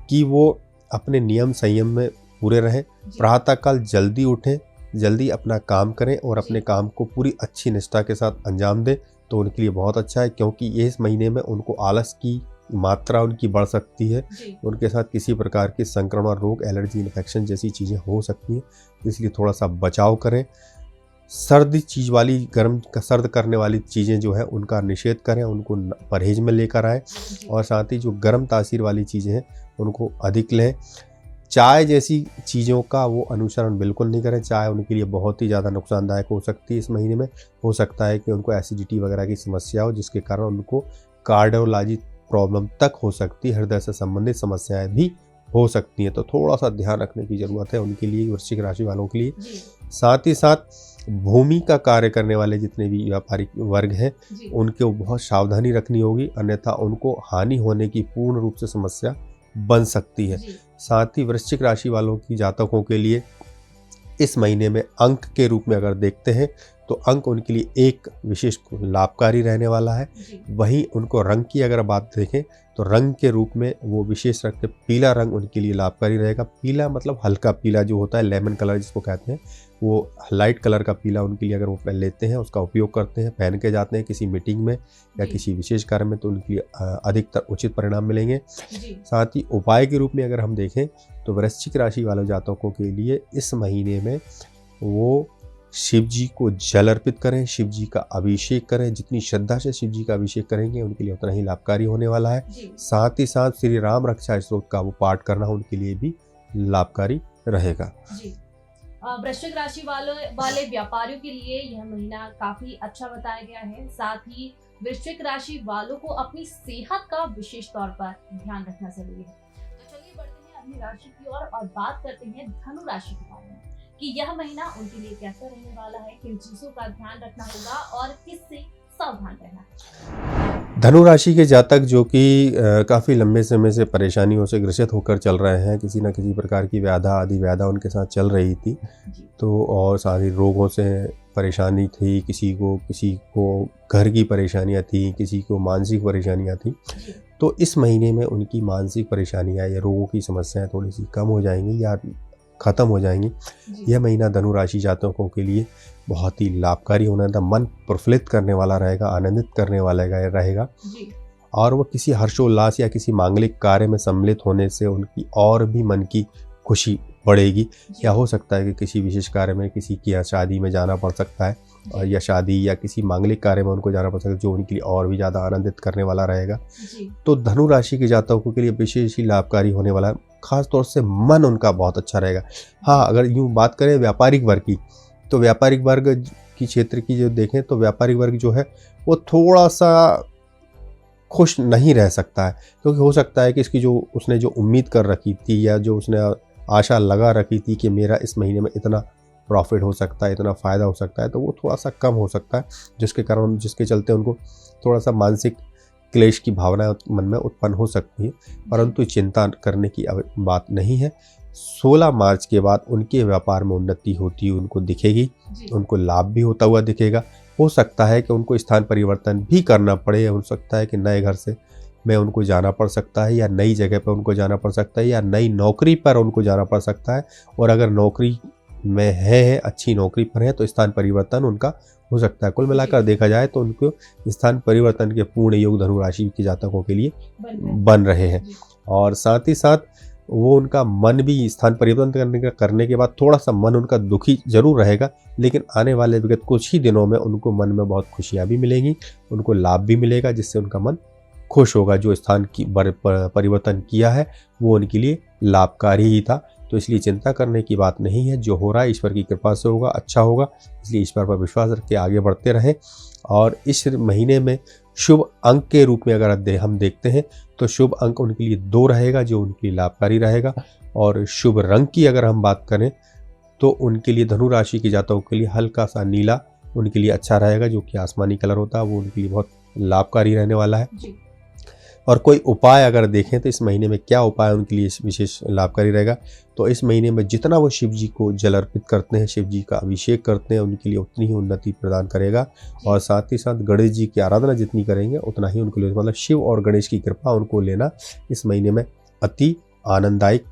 कि वो अपने नियम संयम में पूरे रहें, प्रातःकाल जल्दी उठें, जल्दी अपना काम करें और अपने काम को पूरी अच्छी निष्ठा के साथ अंजाम दें, तो उनके लिए बहुत अच्छा है। क्योंकि ये इस महीने में उनको आलस की मात्रा उनकी बढ़ सकती है, उनके साथ किसी प्रकार के संक्रमण, रोग, एलर्जी, इन्फेक्शन जैसी चीज़ें हो सकती हैं, इसलिए थोड़ा सा बचाव करें। सर्दी चीज़ वाली, सर्द करने वाली चीज़ें जो है उनका निषेध करें, उनको परहेज में लेकर आएँ। और साथ ही जो गर्म तासीर वाली चीज़ें हैं उनको अधिक लें। चाय जैसी चीज़ों का वो अनुसरण बिल्कुल नहीं करें, चाय उनके लिए बहुत ही ज़्यादा नुकसानदायक हो सकती है। इस महीने में हो सकता है कि उनको एसिडिटी वगैरह की समस्या हो, जिसके कारण उनको कार्डियोलॉजी प्रॉब्लम तक हो सकती है, हृदय से संबंधित समस्याएं भी हो सकती हैं। तो थोड़ा सा ध्यान रखने की ज़रूरत है उनके लिए, वृश्चिक राशि वालों के लिए। साथ ही साथ भूमि का कार्य करने वाले जितने भी व्यापारिक वर्ग हैं, उनको बहुत सावधानी रखनी होगी, अन्यथा उनको हानि होने की पूर्ण रूप से समस्या बन सकती है। साथ ही वृश्चिक राशि वालों की जातकों के लिए इस महीने में अंक के रूप में अगर देखते हैं तो अंक उनके लिए एक विशेष लाभकारी रहने वाला है। वहीं उनको रंग की अगर बात देखें तो रंग के रूप में वो विशेष रखते पीला रंग उनके लिए लाभकारी रहेगा। पीला मतलब हल्का पीला जो होता है, लेमन कलर जिसको कहते हैं, वो लाइट कलर का पीला उनके लिए अगर वो पहन लेते हैं, उसका उपयोग करते हैं, पहन के जाते हैं किसी मीटिंग में या किसी विशेष कार्य में, तो उनके लिए अधिकतर उचित परिणाम मिलेंगे। साथ ही उपाय के रूप में अगर हम देखें तो वृश्चिक राशि वाले जातकों के लिए इस महीने में वो शिव जी को जल अर्पित करें, शिव जी का अभिषेक करें। जितनी श्रद्धा से शिव जी का अभिषेक करेंगे उनके लिए उतना ही लाभकारी होने वाला है। साथ ही साथ श्री राम रक्षा स्तोत्र का वो पाठ करना उनके लिए भी लाभकारी रहेगा। वृश्चिक राशि वाले व्यापारियों के लिए यह महीना काफी अच्छा बताया गया है। साथ ही वृश्चिक राशि वालों को अपनी सेहत का विशेष तौर पर ध्यान रखना जरूरी है। तो चलिए बढ़ते हैं अगली राशि की ओर और बात करते हैं धनु राशि के बारे में कि यह महीना उनके लिए कैसा रहने वाला है, किन चीजों का ध्यान रखना होगा और किससे सावधान रहना है। धनु राशि के जातक जो कि काफ़ी लंबे समय से परेशानियों से ग्रसित होकर चल रहे हैं, किसी न किसी प्रकार की व्याधा आदि व्याधा उनके साथ चल रही थी, तो और सारी रोगों से परेशानी थी, किसी को घर की परेशानियां थी, किसी को मानसिक परेशानियां थी। तो इस महीने में उनकी मानसिक परेशानियां या रोगों की समस्याएं थोड़ी सी कम हो जाएंगी या ख़त्म हो जाएंगी। यह महीना धनु राशि जातकों के लिए बहुत ही लाभकारी होने वाला, मन प्रफुल्लित करने वाला रहेगा, आनंदित करने वाला रहेगा। और वह किसी हर्षोल्लास या किसी मांगलिक कार्य में सम्मिलित होने से उनकी और भी मन की खुशी बढ़ेगी। या हो सकता है कि किसी विशेष कार्य में किसी की शादी में जाना पड़ सकता है, और या शादी या किसी मांगलिक कार्य में उनको जाना पड़ सकता है, जो उनके लिए और भी ज़्यादा आनंदित करने वाला रहेगा। तो धनु राशि के जातकों के लिए विशेष ही लाभकारी होने वाला है। खास तौर से मन उनका बहुत अच्छा रहेगा। हाँ, अगर यूँ बात करें व्यापारिक वर्ग की, तो व्यापारिक वर्ग की क्षेत्र की जो देखें तो व्यापारिक वर्ग जो है वो थोड़ा सा खुश नहीं रह सकता है, क्योंकि हो सकता है कि उसने जो उम्मीद कर रखी थी या जो उसने आशा लगा रखी थी कि मेरा इस महीने में इतना प्रॉफिट हो सकता है, इतना फ़ायदा हो सकता है, तो वो थोड़ा सा कम हो सकता है, जिसके चलते उनको थोड़ा सा मानसिक क्लेश की भावनाएं मन में उत्पन्न हो सकती है। परंतु चिंता करने की बात नहीं है। 16 मार्च के बाद उनके व्यापार में उन्नति होती हुई उनको दिखेगी, उनको लाभ भी होता हुआ दिखेगा। हो सकता है कि उनको स्थान परिवर्तन भी करना पड़े, हो सकता है कि नए घर से में उनको जाना पड़ सकता है, या नई जगह पर उनको जाना पड़ सकता है, या नई नौकरी पर उनको जाना पड़ सकता है। और अगर नौकरी में है, अच्छी नौकरी पर है, तो स्थान परिवर्तन उनका हो सकता है। कुल मिलाकर देखा जाए तो उनको स्थान परिवर्तन के पूर्ण योग धनु राशि के जातकों के लिए बन रहे हैं। और साथ ही साथ वो उनका मन भी स्थान परिवर्तन करने के बाद थोड़ा सा मन उनका दुखी जरूर रहेगा, लेकिन आने वाले विगत कुछ ही दिनों में उनको मन में बहुत खुशियाँ भी मिलेंगी, उनको लाभ भी मिलेगा, जिससे उनका मन खुश होगा। जो स्थान की परिवर्तन किया है वो उनके लिए लाभकारी ही था, तो इसलिए चिंता करने की बात नहीं है। जो हो रहा है ईश्वर की कृपा से होगा, अच्छा होगा, इसलिए ईश्वर पर विश्वास रख के आगे बढ़ते रहें। और इस महीने में शुभ अंक के रूप में अगर हम देखते हैं तो शुभ अंक उनके लिए 2 रहेगा, जो उनके लिए लाभकारी रहेगा। और शुभ रंग की अगर हम बात करें तो उनके लिए धनु राशि के जातकों के लिए हल्का सा नीला उनके लिए अच्छा रहेगा, जो कि आसमानी कलर होता है, वो उनके लिए बहुत लाभकारी रहने वाला है। और कोई उपाय अगर देखें तो इस महीने में क्या उपाय उनके लिए विशेष लाभकारी रहेगा, तो इस महीने में जितना वो शिव जी को जल अर्पित करते हैं, शिव जी का अभिषेक करते हैं, उनके लिए उतनी ही उन्नति प्रदान करेगा। और साथ ही साथ गणेश जी की आराधना जितनी करेंगे उतना ही उनके लिए, मतलब शिव और गणेश की कृपा उनको लेना इस महीने में अति आनंददायक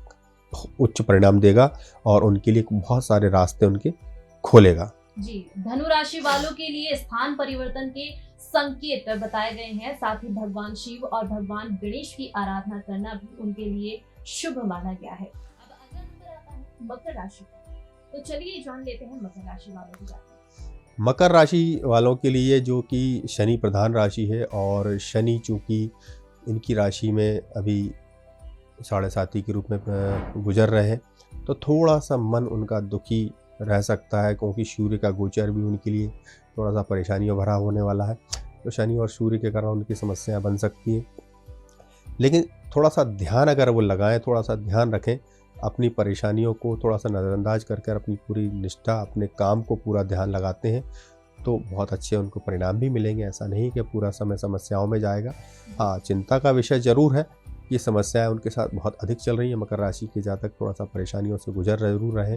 उच्च परिणाम देगा और उनके लिए बहुत सारे रास्ते उनके खोलेगा। जी, धनु राशि वालों के लिए स्थान परिवर्तन के संकेत बताए गए हैं। साथ ही भगवान शिव और भगवान गणेश की आराधना करना भी उनके लिए शुभ माना गया है। अब अगर नजर आता है मकर राशि, तो चलिए जान लेते हैं मकर राशि वालों की बात। मकर राशि वालों के लिए जो कि शनि प्रधान राशि है, और शनि चूँकि इनकी राशि में अभी 7.5 के रूप में गुजर रहे हैं, तो थोड़ा सा मन उनका दुखी रह सकता है, क्योंकि सूर्य का गोचर भी उनके लिए थोड़ा सा परेशानियों भरा होने वाला है। तो शनि और सूर्य के कारण उनकी समस्याएं बन सकती हैं, लेकिन थोड़ा सा ध्यान अगर वो लगाएं, थोड़ा सा ध्यान रखें, अपनी परेशानियों को थोड़ा सा नज़रअंदाज करके अपनी पूरी निष्ठा, अपने काम को पूरा ध्यान लगाते हैं तो बहुत अच्छे उनको परिणाम भी मिलेंगे। ऐसा नहीं कि पूरा समय समस्याओं में जाएगा। हाँ, चिंता का विषय ज़रूर है, ये समस्याएं उनके साथ बहुत अधिक चल रही हैं। मकर राशि के जातक थोड़ा सा परेशानियों से गुजर जरूर रहे,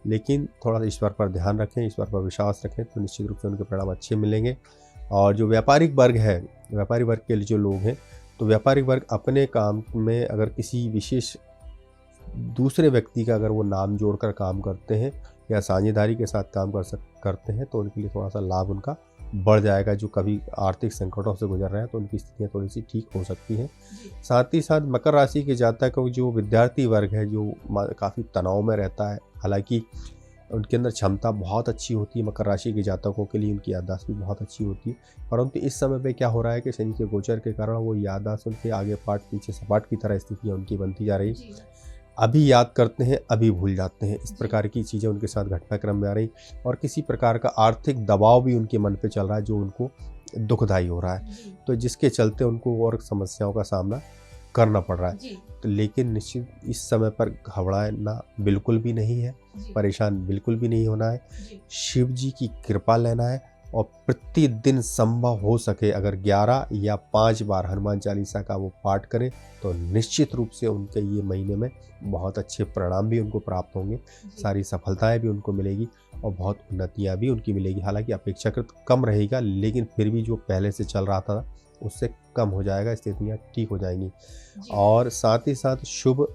लेकिन थोड़ा सा ईश्वर पर ध्यान रखें, ईश्वर पर विश्वास रखें, तो निश्चित रूप से उनके परिणाम अच्छे मिलेंगे। और जो व्यापारिक वर्ग है, व्यापारिक वर्ग के लिए जो लोग हैं, तो व्यापारिक वर्ग अपने काम में अगर किसी विशेष दूसरे व्यक्ति का अगर वो नाम जोड़कर काम करते हैं या साझेदारी के साथ काम करते हैं, तो उनके लिए थोड़ा सा लाभ उनका बढ़ जाएगा। जो कभी आर्थिक संकटों से गुजर रहे हैं तो उनकी स्थितियाँ थोड़ी सी ठीक हो सकती हैं। साथ ही साथ मकर राशि के जातक जो विद्यार्थी वर्ग है, जो काफ़ी तनाव में रहता है, हालांकि उनके अंदर क्षमता बहुत अच्छी होती है, मकर राशि के जातकों के लिए उनकी याददाश्त भी बहुत अच्छी होती है, परंतु इस समय पे क्या हो रहा है कि शनि के गोचर के कारण वो याददाश्त उनके आगे पाठ पीछे सपाट की तरह स्थितियाँ उनकी बनती जा रही। अभी याद करते हैं, अभी भूल जाते हैं, इस प्रकार की चीज़ें उनके साथ घटनाक्रम में आ रही। और किसी प्रकार का आर्थिक दबाव भी उनके मन पे चल रहा है, जो उनको दुखदायी हो रहा है, तो जिसके चलते उनको और समस्याओं का सामना करना पड़ रहा है। तो लेकिन निश्चित इस समय पर घबराना बिल्कुल भी नहीं है, परेशान बिल्कुल भी नहीं होना है, शिव जी की कृपा लेना है और प्रतिदिन संभव हो सके अगर 11 या 5 बार हनुमान चालीसा का वो पाठ करें तो निश्चित रूप से उनके ये महीने में बहुत अच्छे परिणाम भी उनको प्राप्त होंगे, सारी सफलताएं भी उनको मिलेगी और बहुत उन्नतियां भी उनकी मिलेगी। हालांकि अपेक्षाकृत कम रहेगा, लेकिन फिर भी जो पहले से चल रहा था उससे कम हो जाएगा, स्थितियाँ ठीक हो जाएंगी। और साथ ही साथ शुभ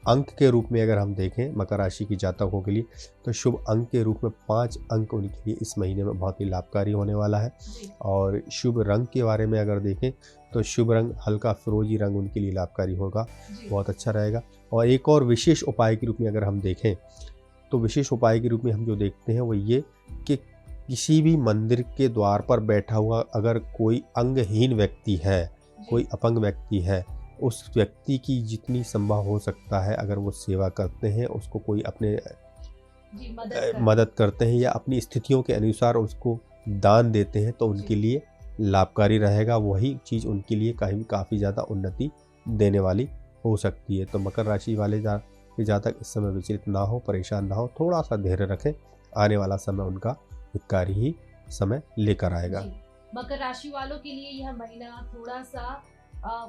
अंक के रूप में अगर हम देखें मकर राशि की जातकों के लिए, तो शुभ अंक के रूप में 5 अंक उनके लिए इस महीने में बहुत ही लाभकारी होने वाला है। और शुभ रंग के बारे में अगर देखें तो शुभ रंग हल्का फिरोजी रंग उनके लिए लाभकारी होगा, बहुत अच्छा रहेगा। और एक और विशेष उपाय के रूप में अगर हम देखें तो विशेष उपाय के रूप में हम जो देखते हैं वो ये कि किसी भी मंदिर के द्वार पर बैठा हुआ अगर कोई अंगहीन व्यक्ति है, कोई अपंग व्यक्ति है, उस व्यक्ति की जितनी संभव हो सकता है अगर वो सेवा करते हैं, उसको कोई अपने मदद करते हैं या अपनी स्थितियों के अनुसार उसको दान देते हैं तो उनके लिए लाभकारी रहेगा। वही चीज़ उनके लिए काफ़ी ज़्यादा उन्नति देने वाली हो सकती है। तो मकर राशि वाले जातक इस समय विचलित ना हो, परेशान ना हो, थोड़ा सा धैर्य रखें, आने वाला समय उनका हितकारी ही समय लेकर आएगा। मकर राशि वालों के लिए यह महीना थोड़ा सा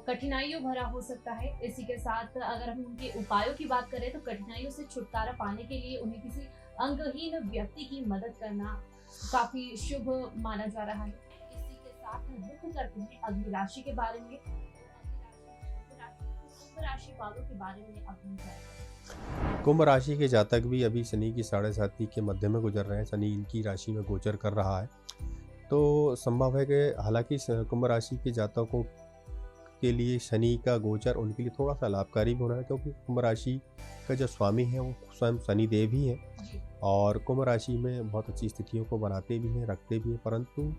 कठिनाइयों भरा हो सकता है। इसी के साथ अगर हम उनके उपायों की बात करें तो कठिनाइयों से छुटकारा पाने के लिए उन्हें किसी अंगहीन व्यक्ति की मदद करना काफी शुभ माना जा रहा है। इसी के साथ रुख करते हैं अगली राशि के बारे में। कुंभ राशि वालों के बारे में अपनी कुंभ राशि के जातक भी अभी शनि की 7.5 के मध्य में गुजर रहे हैं। शनि इनकी राशि में गोचर कर रहा है, तो संभव है कि हालांकि कुंभ राशि के जातकों के लिए शनि का गोचर उनके लिए थोड़ा सा लाभकारी भी होना है, क्योंकि कुंभ राशि का जो स्वामी है वो स्वयं शनिदेव ही है और कुंभ राशि में बहुत अच्छी स्थितियों को बनाते भी हैं, रखते भी हैं। परंतु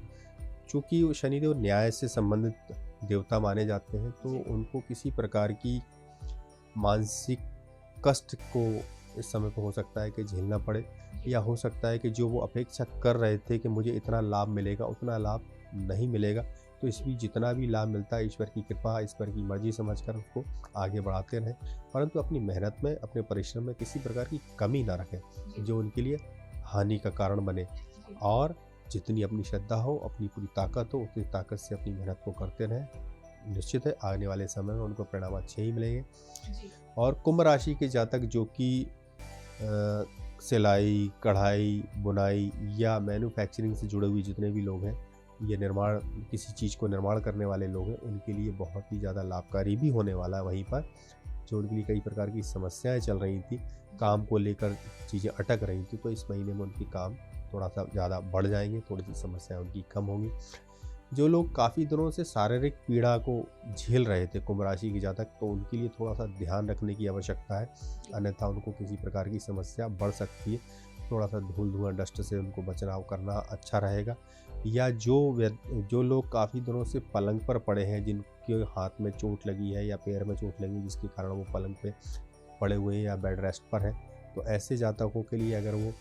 चूँकि शनिदेव न्याय से संबंधित देवता माने जाते हैं तो उनको किसी प्रकार की मानसिक कष्ट को इस समय पर हो सकता है कि झेलना पड़े, या हो सकता है कि जो वो अपेक्षा कर रहे थे कि मुझे इतना लाभ मिलेगा उतना लाभ नहीं मिलेगा। तो इस बीच जितना भी लाभ मिलता है ईश्वर की कृपा, ईश्वर की मर्जी समझकर उसको आगे बढ़ाते रहें, परंतु अपनी मेहनत में, अपने परिश्रम में किसी प्रकार की कमी ना रखें जो उनके लिए हानि का कारण बने। और जितनी अपनी श्रद्धा हो, अपनी पूरी ताकत हो, उतनी ताकत से अपनी मेहनत को करते रहें। निश्चित है आने वाले समय में उनको परिणाम अच्छे ही मिलेंगे। और कुंभ राशि के जातक जो कि सिलाई, कढ़ाई, बुनाई या मैन्युफैक्चरिंग से जुड़े हुए जितने भी लोग हैं, ये निर्माण, किसी चीज़ को निर्माण करने वाले लोग हैं, उनके लिए बहुत ही ज़्यादा लाभकारी भी होने वाला है। वहीं पर जो उनके लिए कई प्रकार की समस्याएं चल रही थी, काम को लेकर चीज़ें अटक रही थी, तो इस महीने में उनकी काम थोड़ा सा ज़्यादा बढ़ जाएंगे, थोड़ी सी समस्याएं उनकी कम होंगी। जो लोग काफ़ी दिनों से शारीरिक पीड़ा को झेल रहे थे कुंभ राशि के जातक, तो उनके लिए थोड़ा सा ध्यान रखने की आवश्यकता है, अन्यथा उनको किसी प्रकार की समस्या बढ़ सकती है। थोड़ा सा धूल धुआं डस्ट से उनको बचाव करना अच्छा रहेगा। या जो लोग काफ़ी दिनों से पलंग पर पड़े हैं, जिनके हाथ में चोट लगी है या पैर में चोट लगी जिसके कारण वो पलंग पे पड़े हुए हैं या बेड रेस्ट पर हैं, तो ऐसे जातकों के लिए अगर वो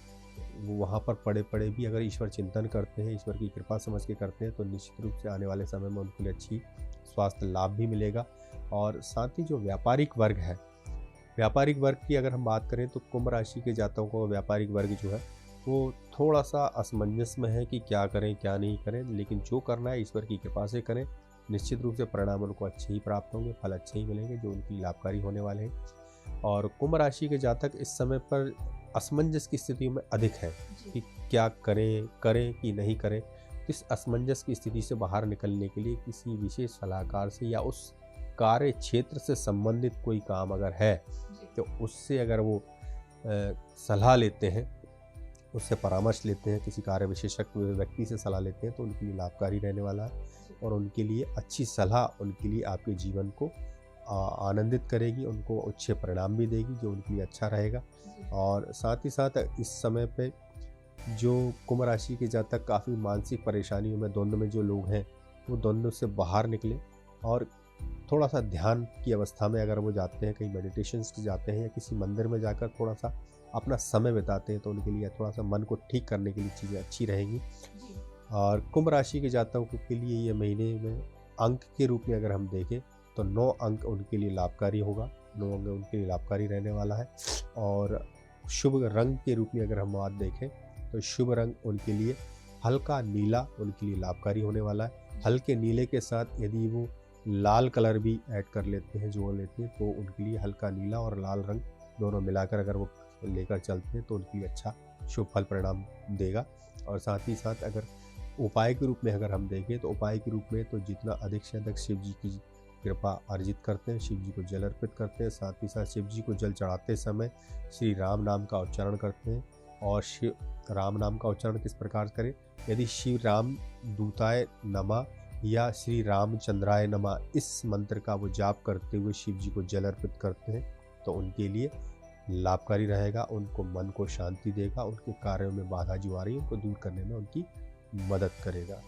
वहाँ पर पड़े पड़े भी अगर ईश्वर चिंतन करते हैं, ईश्वर की कृपा समझ के करते हैं, तो निश्चित रूप से आने वाले समय में उनके लिए अच्छी स्वास्थ्य लाभ भी मिलेगा। और साथ ही जो व्यापारिक वर्ग है, व्यापारिक वर्ग की अगर हम बात करें तो कुंभ राशि के जातकों को व्यापारिक वर्ग जो है वो थोड़ा सा असमंजस में है कि क्या करें क्या नहीं करें, लेकिन जो करना है ईश्वर की कृपा से करें। निश्चित रूप से परिणाम उनको अच्छे ही प्राप्त होंगे, फल अच्छे ही मिलेंगे जो उनकी लाभकारी होने वाले हैं। और कुंभ राशि के जातक इस समय पर असमंजस की स्थिति में अधिक है कि क्या करें कि नहीं करें। इस असमंजस की स्थिति से बाहर निकलने के लिए किसी विशेष सलाहकार से या उस कार्य क्षेत्र से संबंधित कोई काम अगर है तो उससे अगर वो सलाह लेते हैं, उससे परामर्श लेते हैं, किसी कार्य विशेषज्ञ व्यक्ति से सलाह लेते हैं, तो उनके लिए लाभकारी रहने वाला है और उनके लिए अच्छी सलाह उनके लिए आपके जीवन को आनंदित करेगी, उनको अच्छे परिणाम भी देगी जो उनके लिए अच्छा रहेगा। और साथ ही साथ इस समय पे जो कुंभ राशि के जातक काफ़ी मानसिक परेशानियों में, द्वंद्व में जो लोग हैं, वो द्वंद्व से बाहर निकले और थोड़ा सा ध्यान की अवस्था में अगर वो जाते हैं, कहीं मेडिटेशंस जाते हैं या किसी मंदिर में जाकर थोड़ा सा अपना समय बिताते हैं, तो उनके लिए थोड़ा सा मन को ठीक करने के लिए चीज़ें अच्छी रहेंगी। और कुंभ राशि के जातकों के लिए ये महीने में अंक के रूप में अगर हम देखें तो 9 अंक उनके लिए लाभकारी होगा, 9 अंक उनके लिए लाभकारी रहने वाला है। और शुभ रंग के रूप में अगर हम बात देखें तो शुभ रंग उनके लिए हल्का नीला उनके लिए लाभकारी होने वाला है। हल्के नीले के साथ यदि वो लाल कलर भी ऐड कर लेते हैं, जोड़ लेते हैं, तो उनके लिए हल्का नीला और लाल रंग दोनों मिलाकर अगर वो लेकर चलते हैं तो उनके लिए अच्छा शुभ फल परिणाम देगा। और साथ ही साथ अगर उपाय के रूप में अगर हम देखें तो उपाय के रूप में तो जितना अधिक से अधिक शिव जी की कृपा अर्जित करते हैं, शिव जी को जल अर्पित करते हैं, साथ ही साथ शिव जी को जल चढ़ाते समय श्री राम नाम का उच्चारण करते हैं। और शिव राम नाम का उच्चारण किस प्रकार करें? यदि श्री राम दूताय नमः या श्री रामचंद्राय नमः इस मंत्र का वो जाप करते हुए शिव जी को जल अर्पित करते हैं तो उनके लिए लाभकारी रहेगा, उनको मन को शांति देगा, उनके कार्यों में बाधा जो आ रही है उनको दूर करने में उनकी मदद करेगा।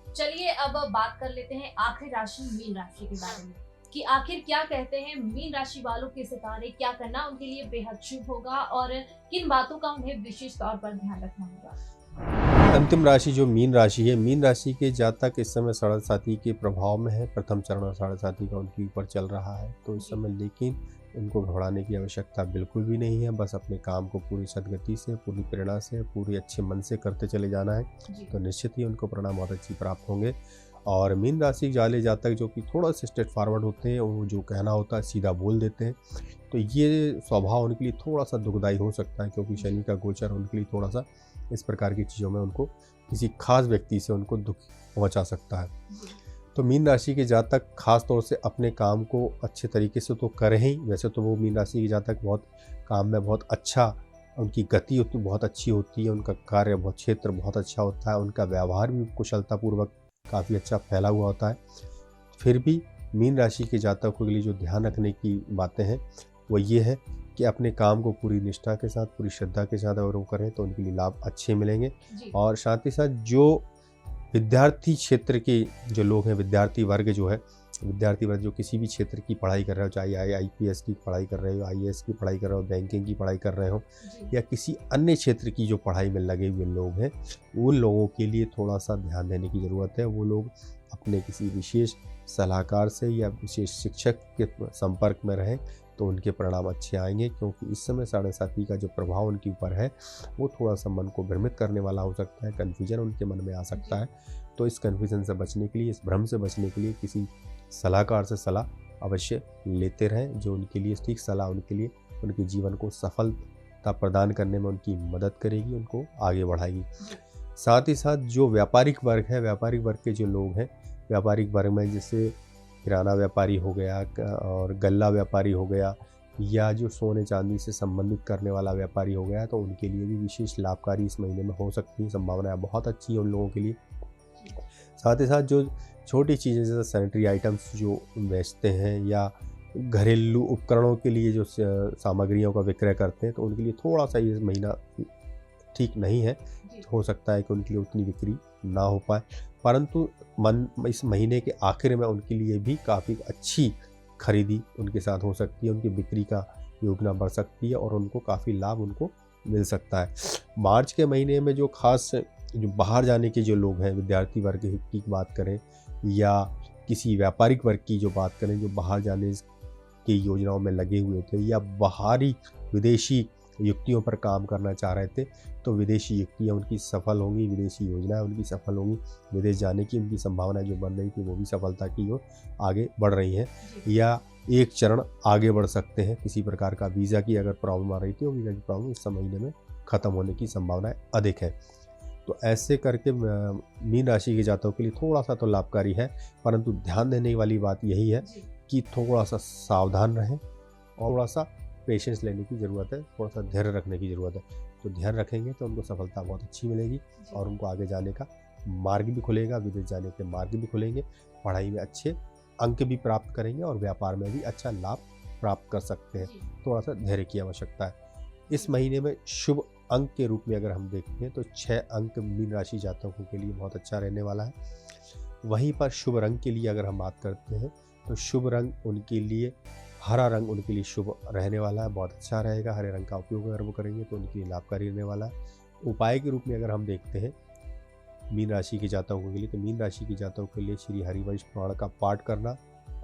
चलिए अब बात कर लेते हैं आखिरी राशि मीन राशि के बारे में कि आखिर क्या कहते हैं मीन राशि वालों के सितारे, क्या करना उनके लिए बेहद शुभ होगा और किन बातों का उन्हें विशेष तौर पर ध्यान रखना होगा। अंतिम राशि जो मीन राशि है, मीन राशि के जातक इस समय साढ़े के प्रभाव में है। प्रथम चरण साढ़े का उनके ऊपर चल रहा है, तो इस समय लेकिन उनको घबराने की आवश्यकता बिल्कुल भी नहीं है। बस अपने काम को पूरी सदगति से, पूरी प्रेरणा से, पूरी अच्छे मन से करते चले जाना है, तो निश्चित ही उनको परिणाम बहुत अच्छी प्राप्त होंगे। और मीन राशि वाले जातक जो कि थोड़ा सा स्ट्रेट फॉरवर्ड होते हैं, वो जो कहना होता है सीधा बोल देते हैं, तो ये स्वभाव उनके लिए थोड़ा सा दुखदायी हो सकता है, क्योंकि शनि का गोचर उनके लिए थोड़ा सा इस प्रकार की चीज़ों में उनको किसी खास व्यक्ति से उनको दुख पहुंचा सकता है। तो मीन राशि के जातक खास तौर से अपने काम को अच्छे तरीके से तो करें ही। वैसे तो वो मीन राशि के जातक बहुत काम में बहुत अच्छा, उनकी गति बहुत अच्छी होती है, उनका कार्य बहुत क्षेत्र बहुत अच्छा होता है, उनका व्यवहार भी कुशलतापूर्वक काफ़ी अच्छा फैला हुआ होता है। फिर भी मीन राशि के जातकों के लिए जो ध्यान रखने की बातें हैं वो ये है कि अपने काम को पूरी निष्ठा के साथ, पूरी श्रद्धा के साथ अगर वो करें तो उनके लिए लाभ अच्छे मिलेंगे। और साथ ही साथ जो विद्यार्थी क्षेत्र के जो लोग हैं, विद्यार्थी वर्ग जो है, विद्यार्थी वर्ग जो किसी भी क्षेत्र की पढ़ाई कर रहे हो, चाहे IPS की पढ़ाई कर रहे हो, IAS की पढ़ाई कर रहे हो, बैंकिंग की पढ़ाई कर रहे हो, या किसी अन्य क्षेत्र की जो पढ़ाई में लगे हुए लोग हैं, उन लोगों के लिए थोड़ा सा ध्यान देने की ज़रूरत है। वो लोग अपने किसी विशेष सलाहकार से या विशेष शिक्षक के संपर्क में रहें तो उनके परिणाम अच्छे आएंगे, क्योंकि इस समय साढ़े का जो प्रभाव उनके ऊपर है वो थोड़ा सा मन को भ्रमित करने वाला हो सकता है, कन्फ्यूजन उनके मन में आ सकता है। तो इस कन्फ्यूजन से बचने के लिए, इस भ्रम से बचने के लिए किसी सलाहकार से सलाह अवश्य लेते रहें, जो उनके लिए ठीक सलाह उनके लिए उनके जीवन को सफलता प्रदान करने में उनकी मदद करेगी, उनको आगे बढ़ाएगी। साथ ही साथ जो व्यापारिक वर्ग है, व्यापारिक वर्ग के जो लोग हैं, व्यापारिक वर्ग में जैसे किराना व्यापारी हो गया और गल्ला व्यापारी हो गया, या जो सोने चांदी से संबंधित करने वाला व्यापारी हो गया, तो उनके लिए भी विशेष लाभकारी इस महीने में हो सकती है। संभावनाएं बहुत अच्छी है उन लोगों के लिए। साथ ही साथ जो छोटी चीज़ें जैसे सैनिटरी आइटम्स जो बेचते हैं या घरेलू उपकरणों के लिए जो सामग्रियों का विक्रय करते हैं, तो उनके लिए थोड़ा सा ये महीना ठीक नहीं है। हो सकता है कि उनके लिए उतनी बिक्री ना हो पाए, परंतु इस महीने के आखिर में उनके लिए भी काफ़ी अच्छी खरीदी उनके साथ हो सकती है, उनकी बिक्री का योजना बढ़ सकती है और उनको काफ़ी लाभ उनको मिल सकता है। मार्च के महीने में जो खास जो बाहर जाने के जो लोग हैं, विद्यार्थी वर्ग की बात करें या किसी व्यापारिक वर्ग की जो बात करें, जो बाहर जाने की योजनाओं में लगे हुए थे या बाहरी विदेशी युक्तियों पर काम करना चाह रहे थे, तो विदेशी युक्तियाँ उनकी सफल होंगी, विदेशी योजनाएं उनकी सफल होंगी, विदेश जाने की उनकी संभावना जो बन रही थी वो भी सफलता की ओर आगे बढ़ रही हैं, या एक चरण आगे बढ़ सकते हैं। किसी प्रकार का वीज़ा की अगर प्रॉब्लम आ रही थी, वो वीज़ा की प्रॉब्लम इस महीने में ख़त्म होने की संभावनाएं अधिक है। तो ऐसे करके मीन राशि के जातकों के लिए थोड़ा सा तो लाभकारी है, परंतु ध्यान देने वाली बात यही है कि थोड़ा सा सावधान रहें और थोड़ा सा पेशेंस लेने की ज़रूरत है, थोड़ा सा धैर्य रखने की ज़रूरत है। तो ध्यान रखेंगे तो उनको सफलता बहुत अच्छी मिलेगी और उनको आगे जाने का मार्ग भी खुलेगा, विदेश जाने के मार्ग भी खुलेंगे, पढ़ाई में अच्छे अंक भी प्राप्त करेंगे और व्यापार में भी अच्छा लाभ प्राप्त कर सकते हैं। थोड़ा सा धैर्य की आवश्यकता है। इस महीने में शुभ अंक के रूप में अगर हम देखते हैं तो 6 अंक मीन राशि जातकों के लिए बहुत अच्छा रहने वाला है। वहीं पर शुभ रंग के लिए अगर हम बात करते हैं तो शुभ रंग उनके लिए हरा रंग उनके लिए शुभ रहने वाला है, बहुत अच्छा रहेगा। हरे रंग का उपयोग अगर वो करेंगे तो उनके लिए लाभकारी रहने वाला है। उपाय के रूप में अगर हम देखते हैं मीन राशि के जातकों के लिए, तो मीन राशि के जातकों के लिए श्री हरिवंश पुराण का पाठ करना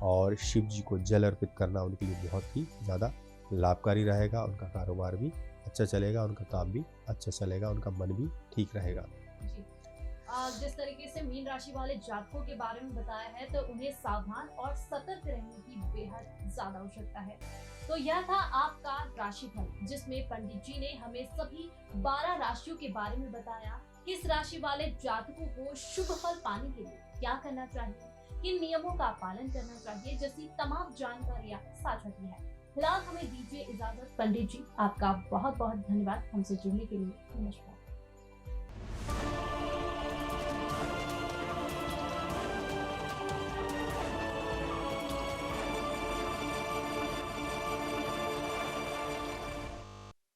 और शिव जी को जल अर्पित करना उनके लिए बहुत ही ज़्यादा लाभकारी रहेगा। उनका कारोबार भी अच्छा चलेगा, उनका काम भी अच्छा चलेगा, उनका मन भी ठीक रहेगा। जिस तरीके से मीन राशि वाले जातकों के बारे में बताया है, तो उन्हें सावधान और सतर्क रहने की बेहद ज्यादा आवश्यकता है। तो यह था आपका राशिफल, जिसमें पंडित जी ने हमें सभी 12 राशियों के बारे में बताया। किस राशि वाले जातकों को शुभ फल पाने के लिए क्या करना चाहिए, किन नियमों का पालन करना चाहिए, जैसी तमाम जानकारियां साझा की है। फिलहाल हमें दीजिए इजाजत। पंडित जी, आपका बहुत बहुत धन्यवाद हमसे जुड़ने के लिए। नमस्कार।